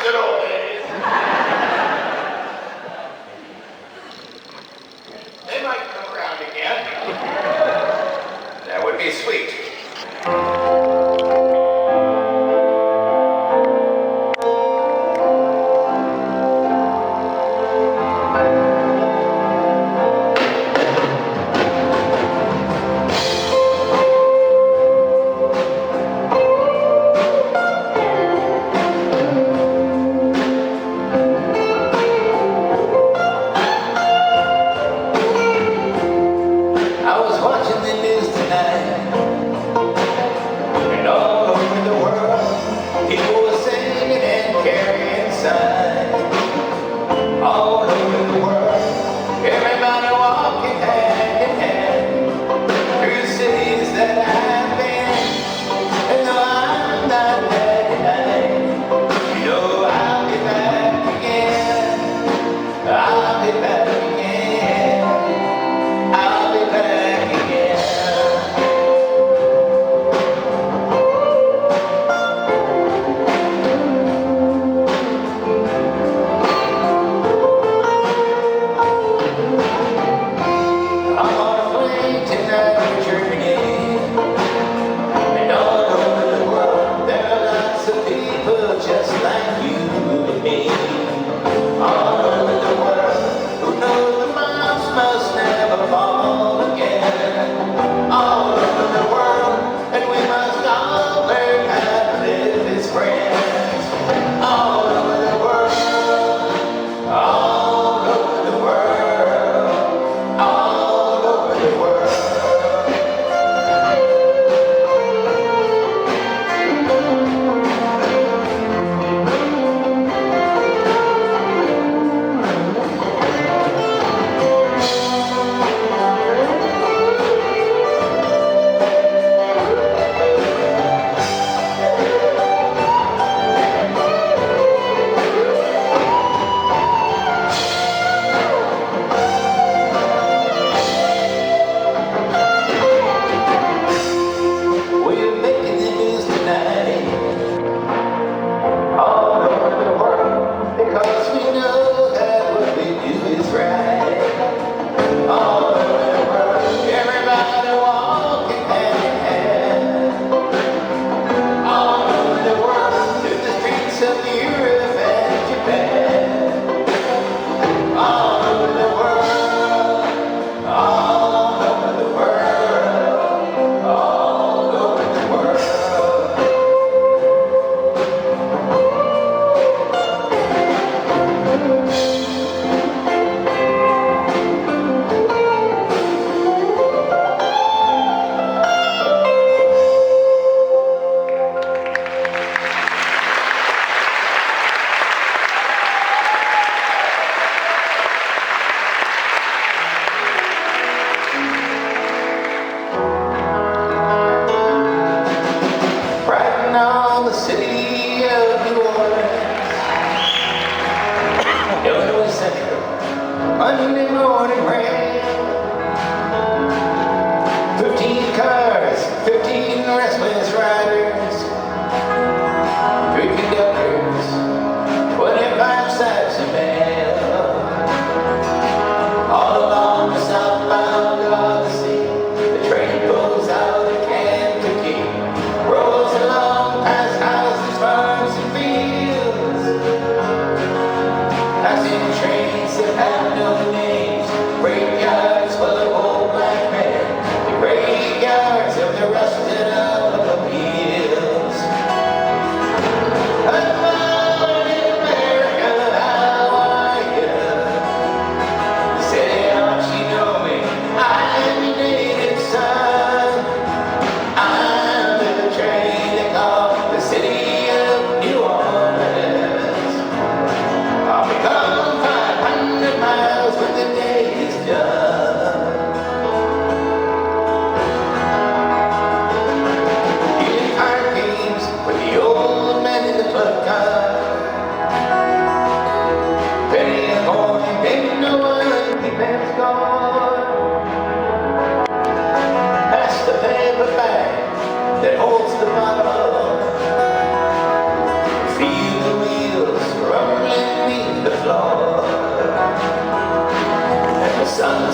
good old days. They might come around again. That would be sweet. I was watching the news tonight, and all over the world, people were singing and carrying signs. All over the world, everybody walking hand in hand through cities that I've been. And though I'm not there tonight, you know I'll be back again. I'll be back again. I'll be back again. I'm on a plane tonight for Germany, and all over the world there are lots of people just like you and me. All over the world who know the bombs must never fall again. All over the world, and we must all learn how to live as friends. All over the world, all over the world, all over the world. We're making the news tonight, all over the world, because we know that what we do is right. All over the world, everybody walking hand in hand. All over the world, through the streets of Europe and Japan. All over the world, all over the world, all over the world. Riding on the city of New Orleans, Illinois Central, Monday morning rain. 15 cars, 15 restless riders, 3 conductors, 25 sacks of mail. All along the southbound Odyssey, the train pulls out of Kankakee, rolls along past houses, farms, and fields, passing trains that have no names, break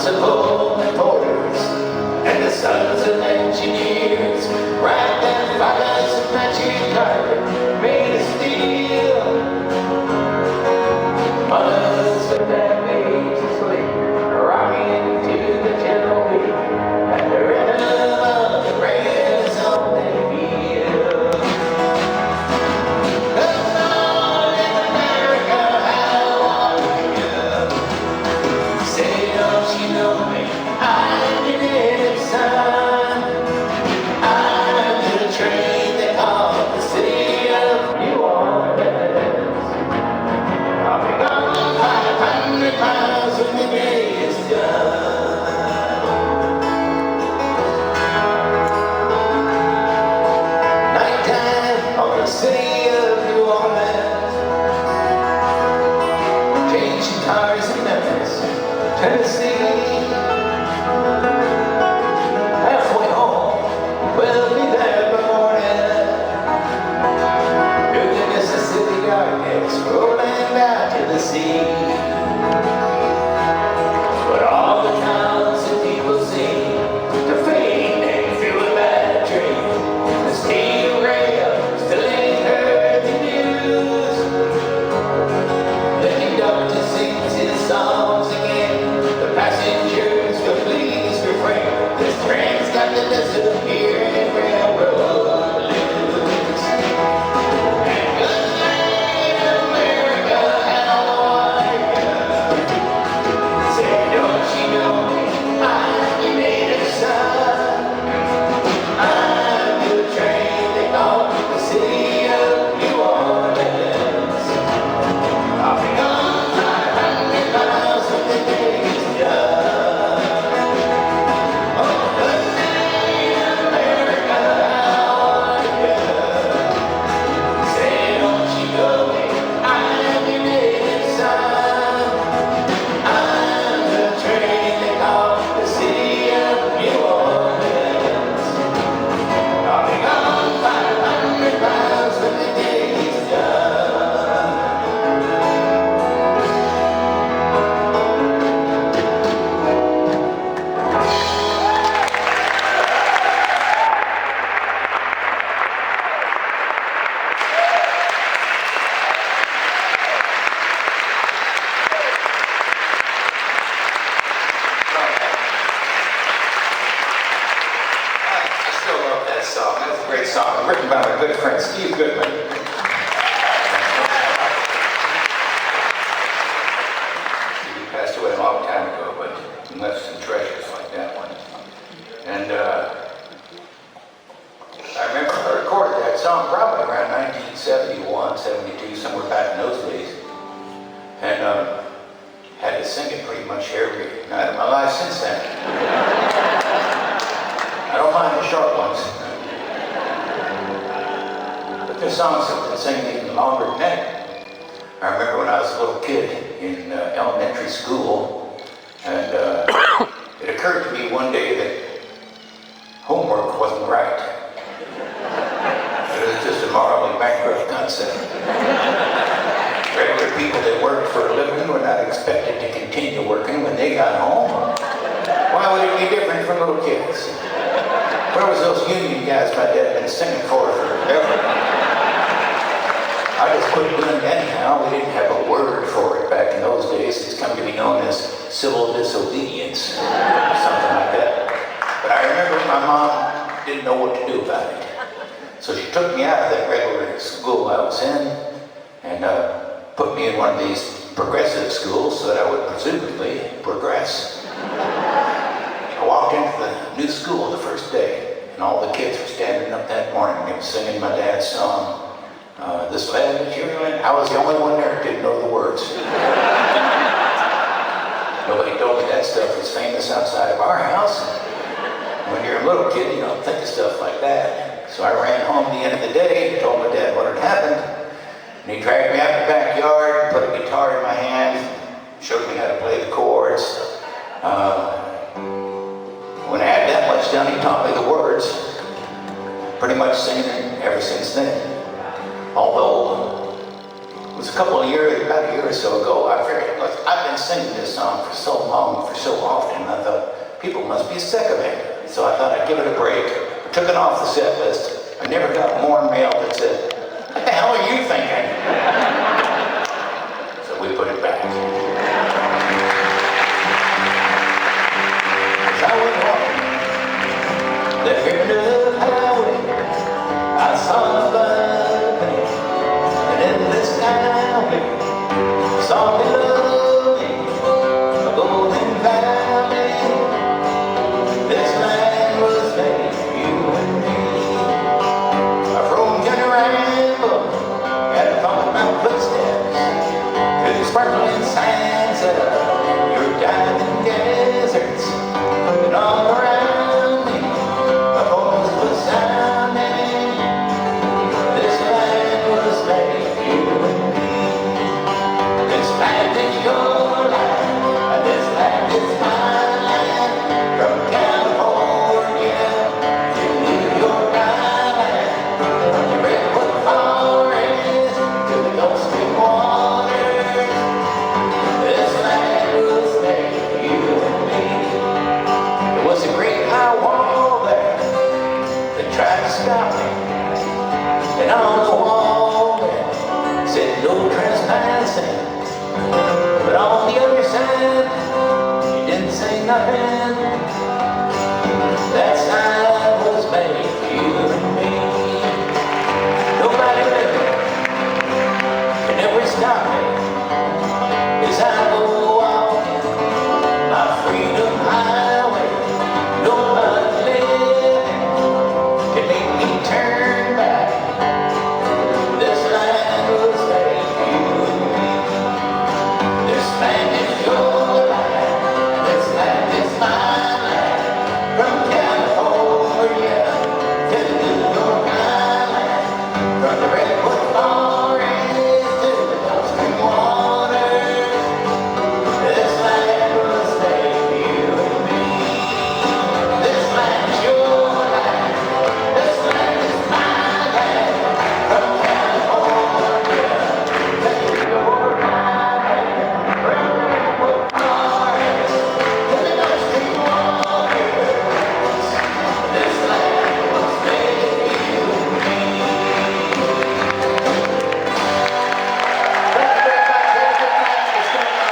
sons of home importers and the sons of engineers, ride their fathers of magic carpet made of steel. Mothers with their babies sleep, rocking to the gentle beat, and the rhythm of the rails on their field. Come on in America, how are you? Say, don't you know me? I'm your native son. I'm the train that called the city of New Orleans. I'll be gone 500 miles when the day is done. Nighttime on the city of New Orleans. Changing cars in Memphis, Tennessee. Halfway home, we'll be there by morning. Through the Mississippi darkness, rolling out to the sea. But all the towns that people see, the fame ain't through a bad dream. The steel rail still ain't heard the news. The conductor sings his songs again. The passengers will please refrain. This train's got to disappear in railroad blues. And good night, America, how are you? Say, don't you know me? I'm your native son. I'm the train they call the city of New Orleans. I'll be gone 500 miles when the day is done. Oh, good night, America, how are you? Say, don't you know me? I'm your native son. I'm the train they call the city of New Orleans. I'll be gone 500 miles when the day is done. I still love that song. That's a great song. Written by my good friend Steve Goodman. He passed away a long time ago, but he left some treasures like that one. And I remember I recorded that song probably around 1971, 72, somewhere back in those days. And had to sing it pretty much every night of my life since then. I don't mind the short ones. But there's songs that have been singing even longer than that. I remember when I was a little kid in elementary school, and it occurred to me one day that homework wasn't right. It was just a morally bankrupt concept. Regular people that worked for a living were not expected to continue working when they got home. Why would it be different from little kids? Where was those union guys my dad had been singing for forever? I just quit doing it anyhow. We didn't have a word for it back in those days. It's come to be known as civil disobedience, or something like that. But I remember my mom didn't know what to do about it. So she took me out of that regular school I was in and put me in one of these progressive schools so that I would presumably progress. I walked into the new school the first day, and all the kids were standing up that morning. They were singing my dad's song, "This Land is Your Land." I was the only one there who didn't know the words. Nobody told me that stuff was famous outside of our house. When you're a little kid, you don't think of stuff like that. So I ran home at the end of the day, told my dad what had happened, and he dragged me out in the backyard, put a guitar in my hand, showed me how to play the chords. When I had that much done, he taught me the words. Pretty much singing it ever since then. Although it was about a year or so ago, I figured, look, I've been singing this song for so long, for so often, and I thought, people must be sick of it. So I thought I'd give it a break. I took it off the set list. I never got more mail that said, what the hell are you thinking? So we put it back. As I went home, the primitive highway, I saw a bunny, and in this highway, I saw below me a golden valley. This land was made for you and me. I've roamed and rambled, and I followed my footsteps through the sparkling sands of your diamond deserts, and all around me, the horns was sounding. This land was made for you and me. This land is your land, and this land is my land. From California to New York Island, from the redwood forest to the Gulf Stream waters, this land was made for you and me. There was a great high wall there that tried to stop me, and on the wall there said no trespassing. But on the other side, you didn't say nothing. That sign was made for you and me. Nobody living can ever stop me as I go walking my freedom highway. Nobody living can make me turn back. This land was made for you and me. This land is your land, this land is my land. From California to New York Island, from the redwood forest to the Gulf Stream waters, this land was made for you and me. This land is your land, this land is my land. From California to New York Island, from the redwood forest to the Gulf Stream waters, this land was made for you and me. Thank you very much. Have a good night. It's going to be a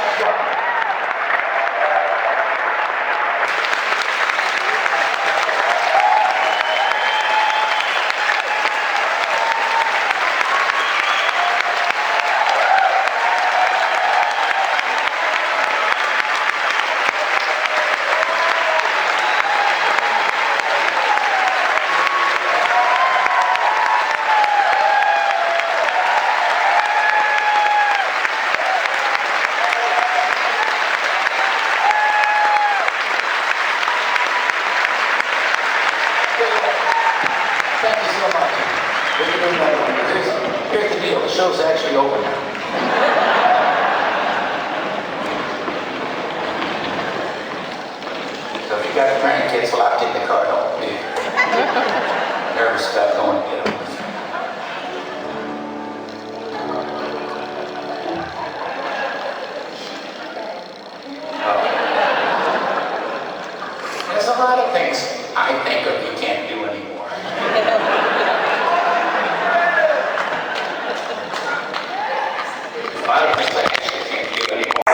Thank you so much. We can do another one. Here's the deal. The show's actually over now. So if you got grandkids locked in the car, don't be nervous about going to get them. There's a lot of things I think of you can't do anymore. A lot of things I actually can't do anymore.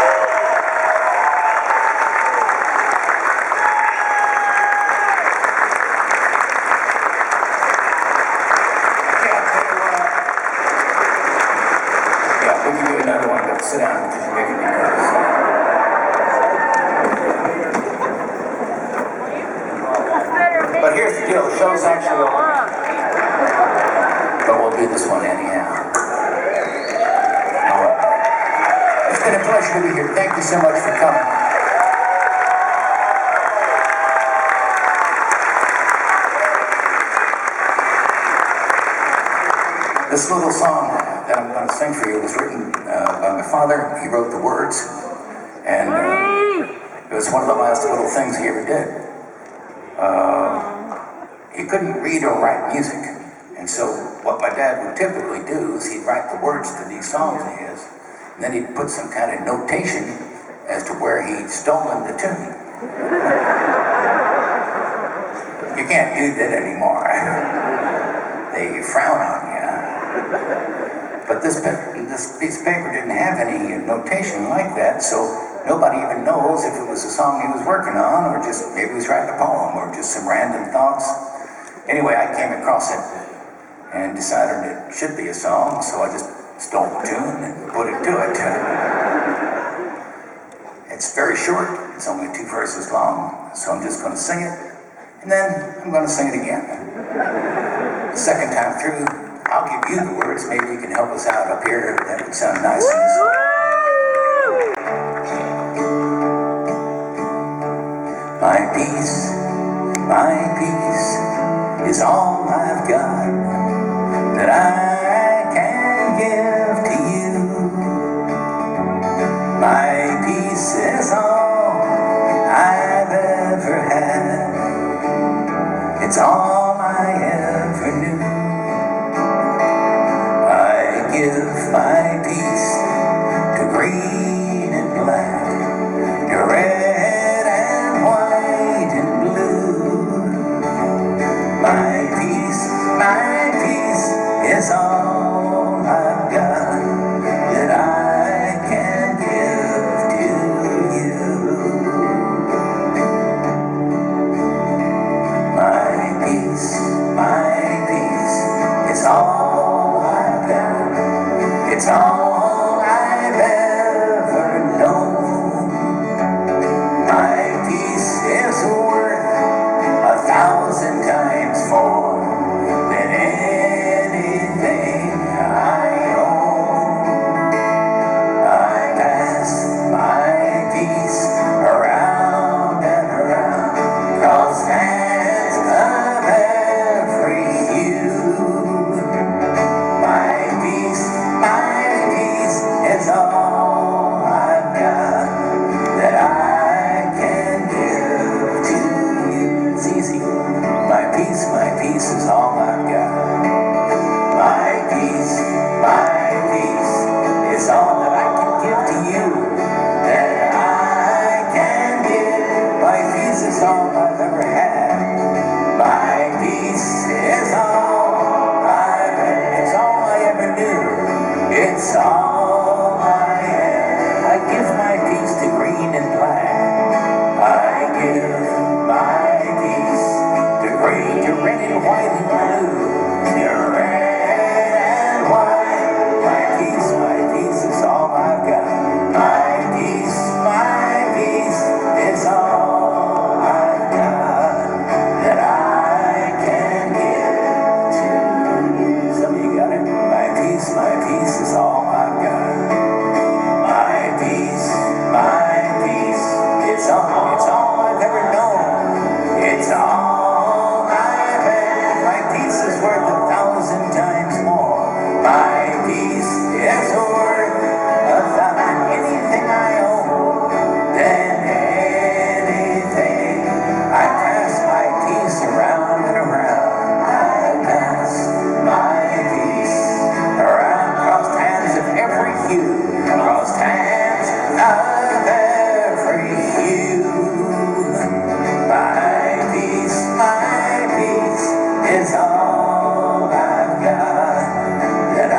Yeah, we can do another one, but sit down because you're making me nervous. But here's the deal, the show's actually over. But we'll do this one anyhow. It's been a pleasure to be here. Thank you so much for coming. This little song that I'm going to sing for you was written by my father. He wrote the words, and it was one of the last little things he ever did. He couldn't read or write music, and so what my Dad would typically do is he'd write the words to these songs of his, and then he'd put some kind of notation as to where he'd stolen the tune. You can't do that anymore. They frown on you. But this piece of paper didn't have any notation like that, so nobody even knows if it was a song he was working on, or just maybe he was writing a poem, or just some random thoughts. Anyway, I came across it and decided it should be a song, so I just stole the tune and put it to it. It's very short, it's only 2 verses long, so I'm just going to sing it, and then I'm going to sing it again. The second time through, I'll give you the words, maybe you can help us out up here, that would sound nice in the song. My peace is all I've got that I can give to you. My peace is all I've ever had. It's all I ever knew. I give my peace to green and black, to red and white and blue. My peace is all I've got that I can give to you. My peace is all I've got. It's all I've ever known. My peace is worth 1,000 times more than anything I own. I pass my peace around and around, cross hands of every hue. My peace is all I've got that I can give to you. It's easy. My peace is all I've got. My peace is all that I can give to you, that I can give. My peace is all I've ever had. My peace is all I've had. It's all I ever knew. It's all I have. I give my peace to green and black. I give my peace to green, to red and white and blue. To red and white. My peace is all I've got. My peace is all I've got that I can give to you. Some of you got it. My peace is all I've got. My peace it's all I've ever known. It's all I've had. My peace is worth 1,000 times more. My peace is worth 1,000. Anything I own, than anything. I pass my peace around and around. I pass my peace around, crossed hands of every hue, crossed hands of every hue. My peace is all I've got that I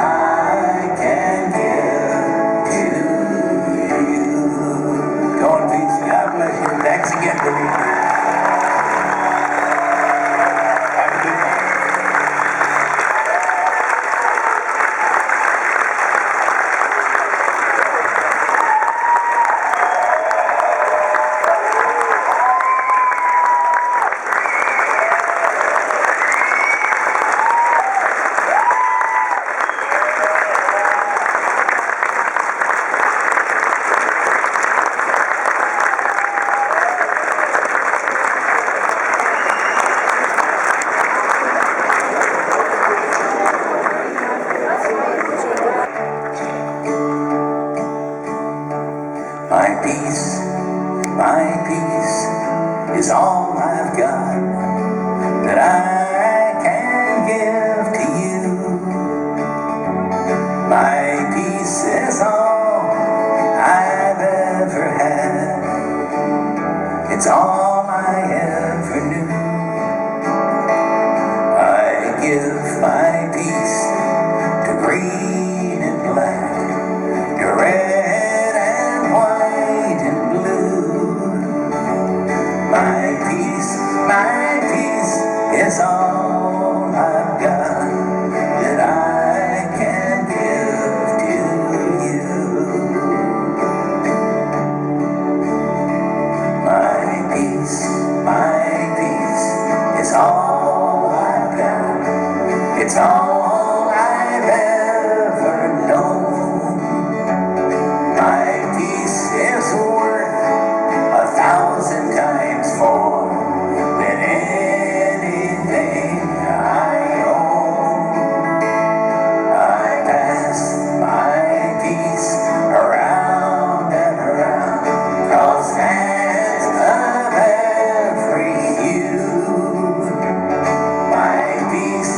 My peace is all I've ever had. It's all I ever knew. I give my peace to green and black, to red and white and blue. My peace is all I've got that I can give to you. My peace is all I've got. It's all I've ever known. My peace is worth 1,000 times more than anything I own. I pass my peace around and around, cross hands of every hue. My peace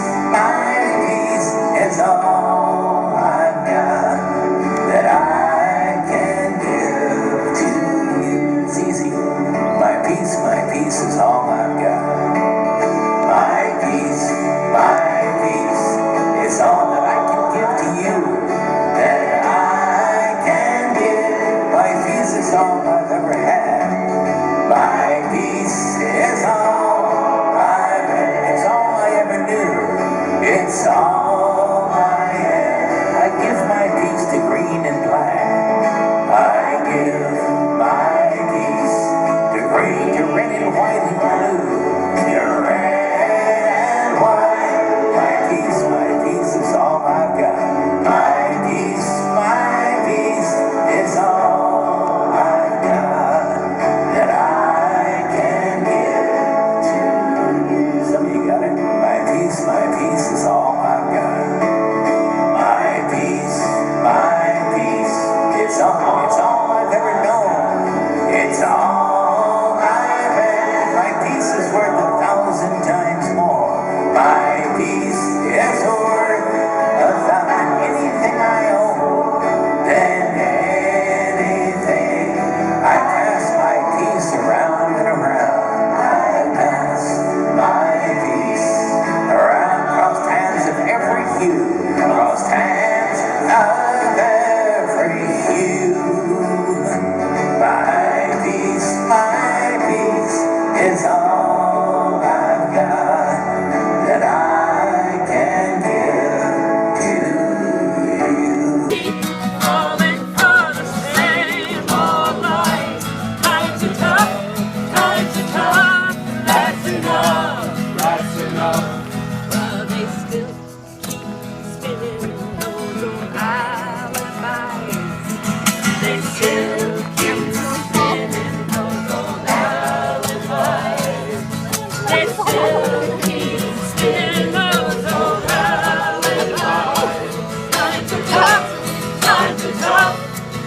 is all I've got that I can give to you. It's easy. My peace is all I've got. My peace is all that I can give to you, that I can give. My peace is all I've ever had. My peace is all I've had. It's all I ever knew. It's all I have. I give my peace to green and black. I give my peace to green, to red and white and blue. To red and white. My peace is all I've got. My peace is all I've got that I can give to you. Some of you got it. My peace is all I've got. My peace, it's all I've ever known. It's all I've had. My peace is worth 1,000 times more. My peace is worth 1,000, anything I own, than anything. I pass my peace around and around. I pass my peace around, crossed hands of every hue, crossed hands of every hue. My peace is all I've got that I can give to you. Falling for the same old lies. Times are tough, that's enough. But they still keep spinning those old alibis. They still keep spinning those old alibis. They still keep spinning those old alibis. Times are tough,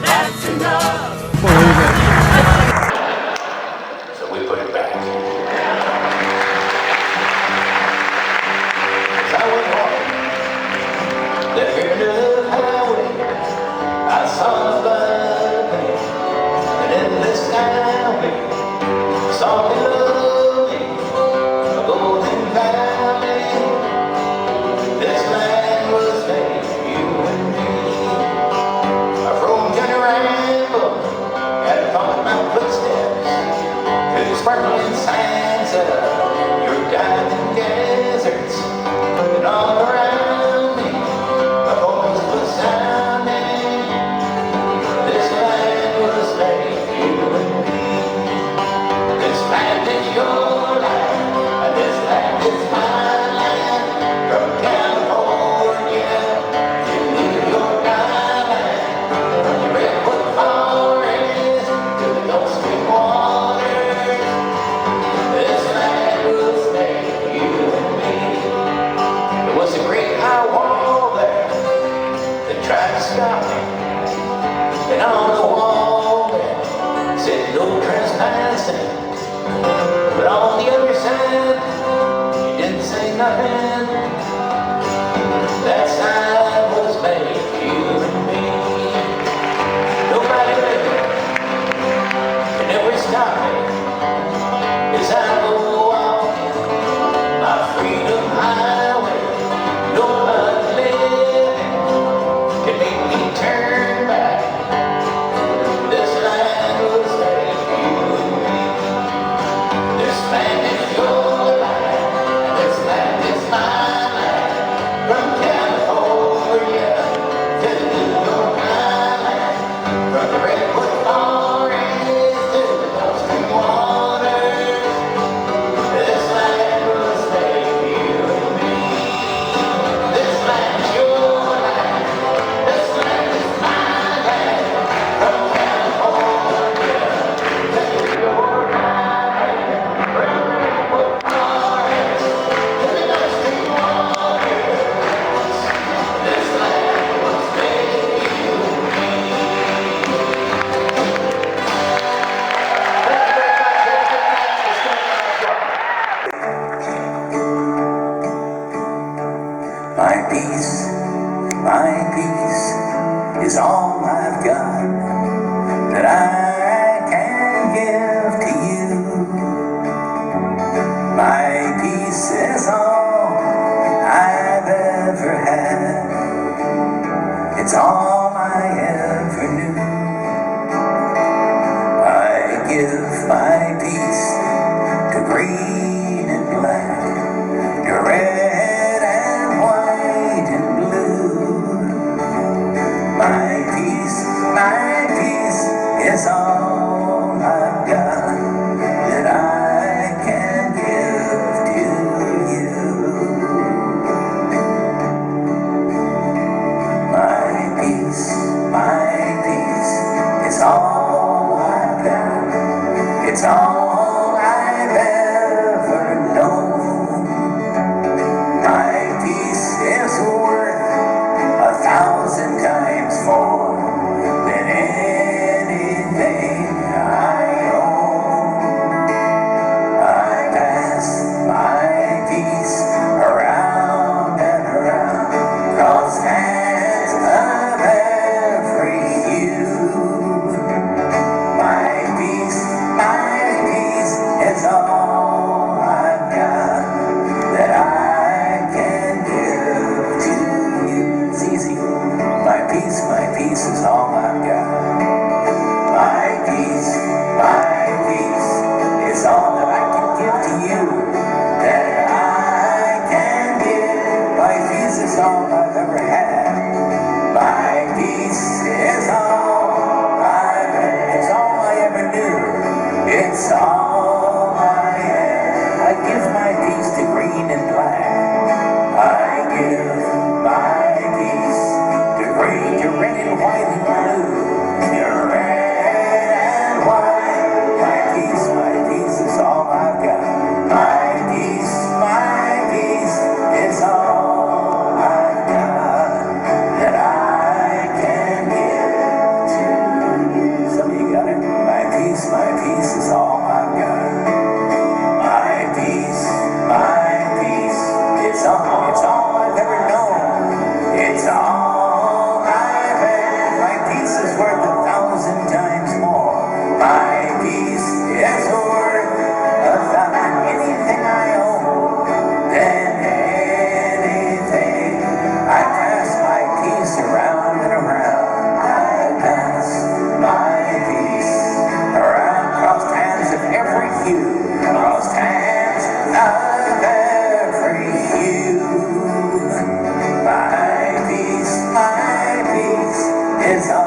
that's enough. So we put it back. As I went home, left here to the highway, I saw the light, and in this highway, saw me lovely, a golden valley. This land was made for you and me. From Johnny Ramble, had to follow my footsteps to the sparkling sands of your diamond deserts. And all around me, the horns were sounding. This land was made for you and me. This land is your land, and this land is my land. From California to New York Island, from the redwood forest to the Gulf Stream waters. This land was made for you and me. There was a great high wall there that tried to stop me, and on the wall there said no trespassing. But on the other side, you didn't say nothing. That sign was made for you is all I've got that I can give to you. My peace is all I've ever had. It's all I ever knew. I give my peace to green and black, to red and white and blue. My peace is all I've got that I can give to you. My peace is all I've got. It's all I've ever known. My peace is worth 1,000 times more than anything I own. I pass my peace around and around, cross hands of every hue. My peace is all I've got that I can give to you. It's easy. My peace is all I've got. My peace is all that I can give to you, that I can give. My peace is all I've ever had. My peace is all I've had. It's all I ever knew. It's all I have. I give my peace to green and black. I give my peace to green, to red and white and blue. To red and white. My peace is all I've got. My peace is all I've got that I can give to you. Some of you got it. My peace is all I've got. My peace is all. It's all I've ever known. It's all I've had. My peace is worth 1,000 times more. My peace is worth 1,000. Anything I own, than anything. I pass my peace around and around. I pass my peace around, crossed hands of every hue, crossed hands of every hue. My peace is all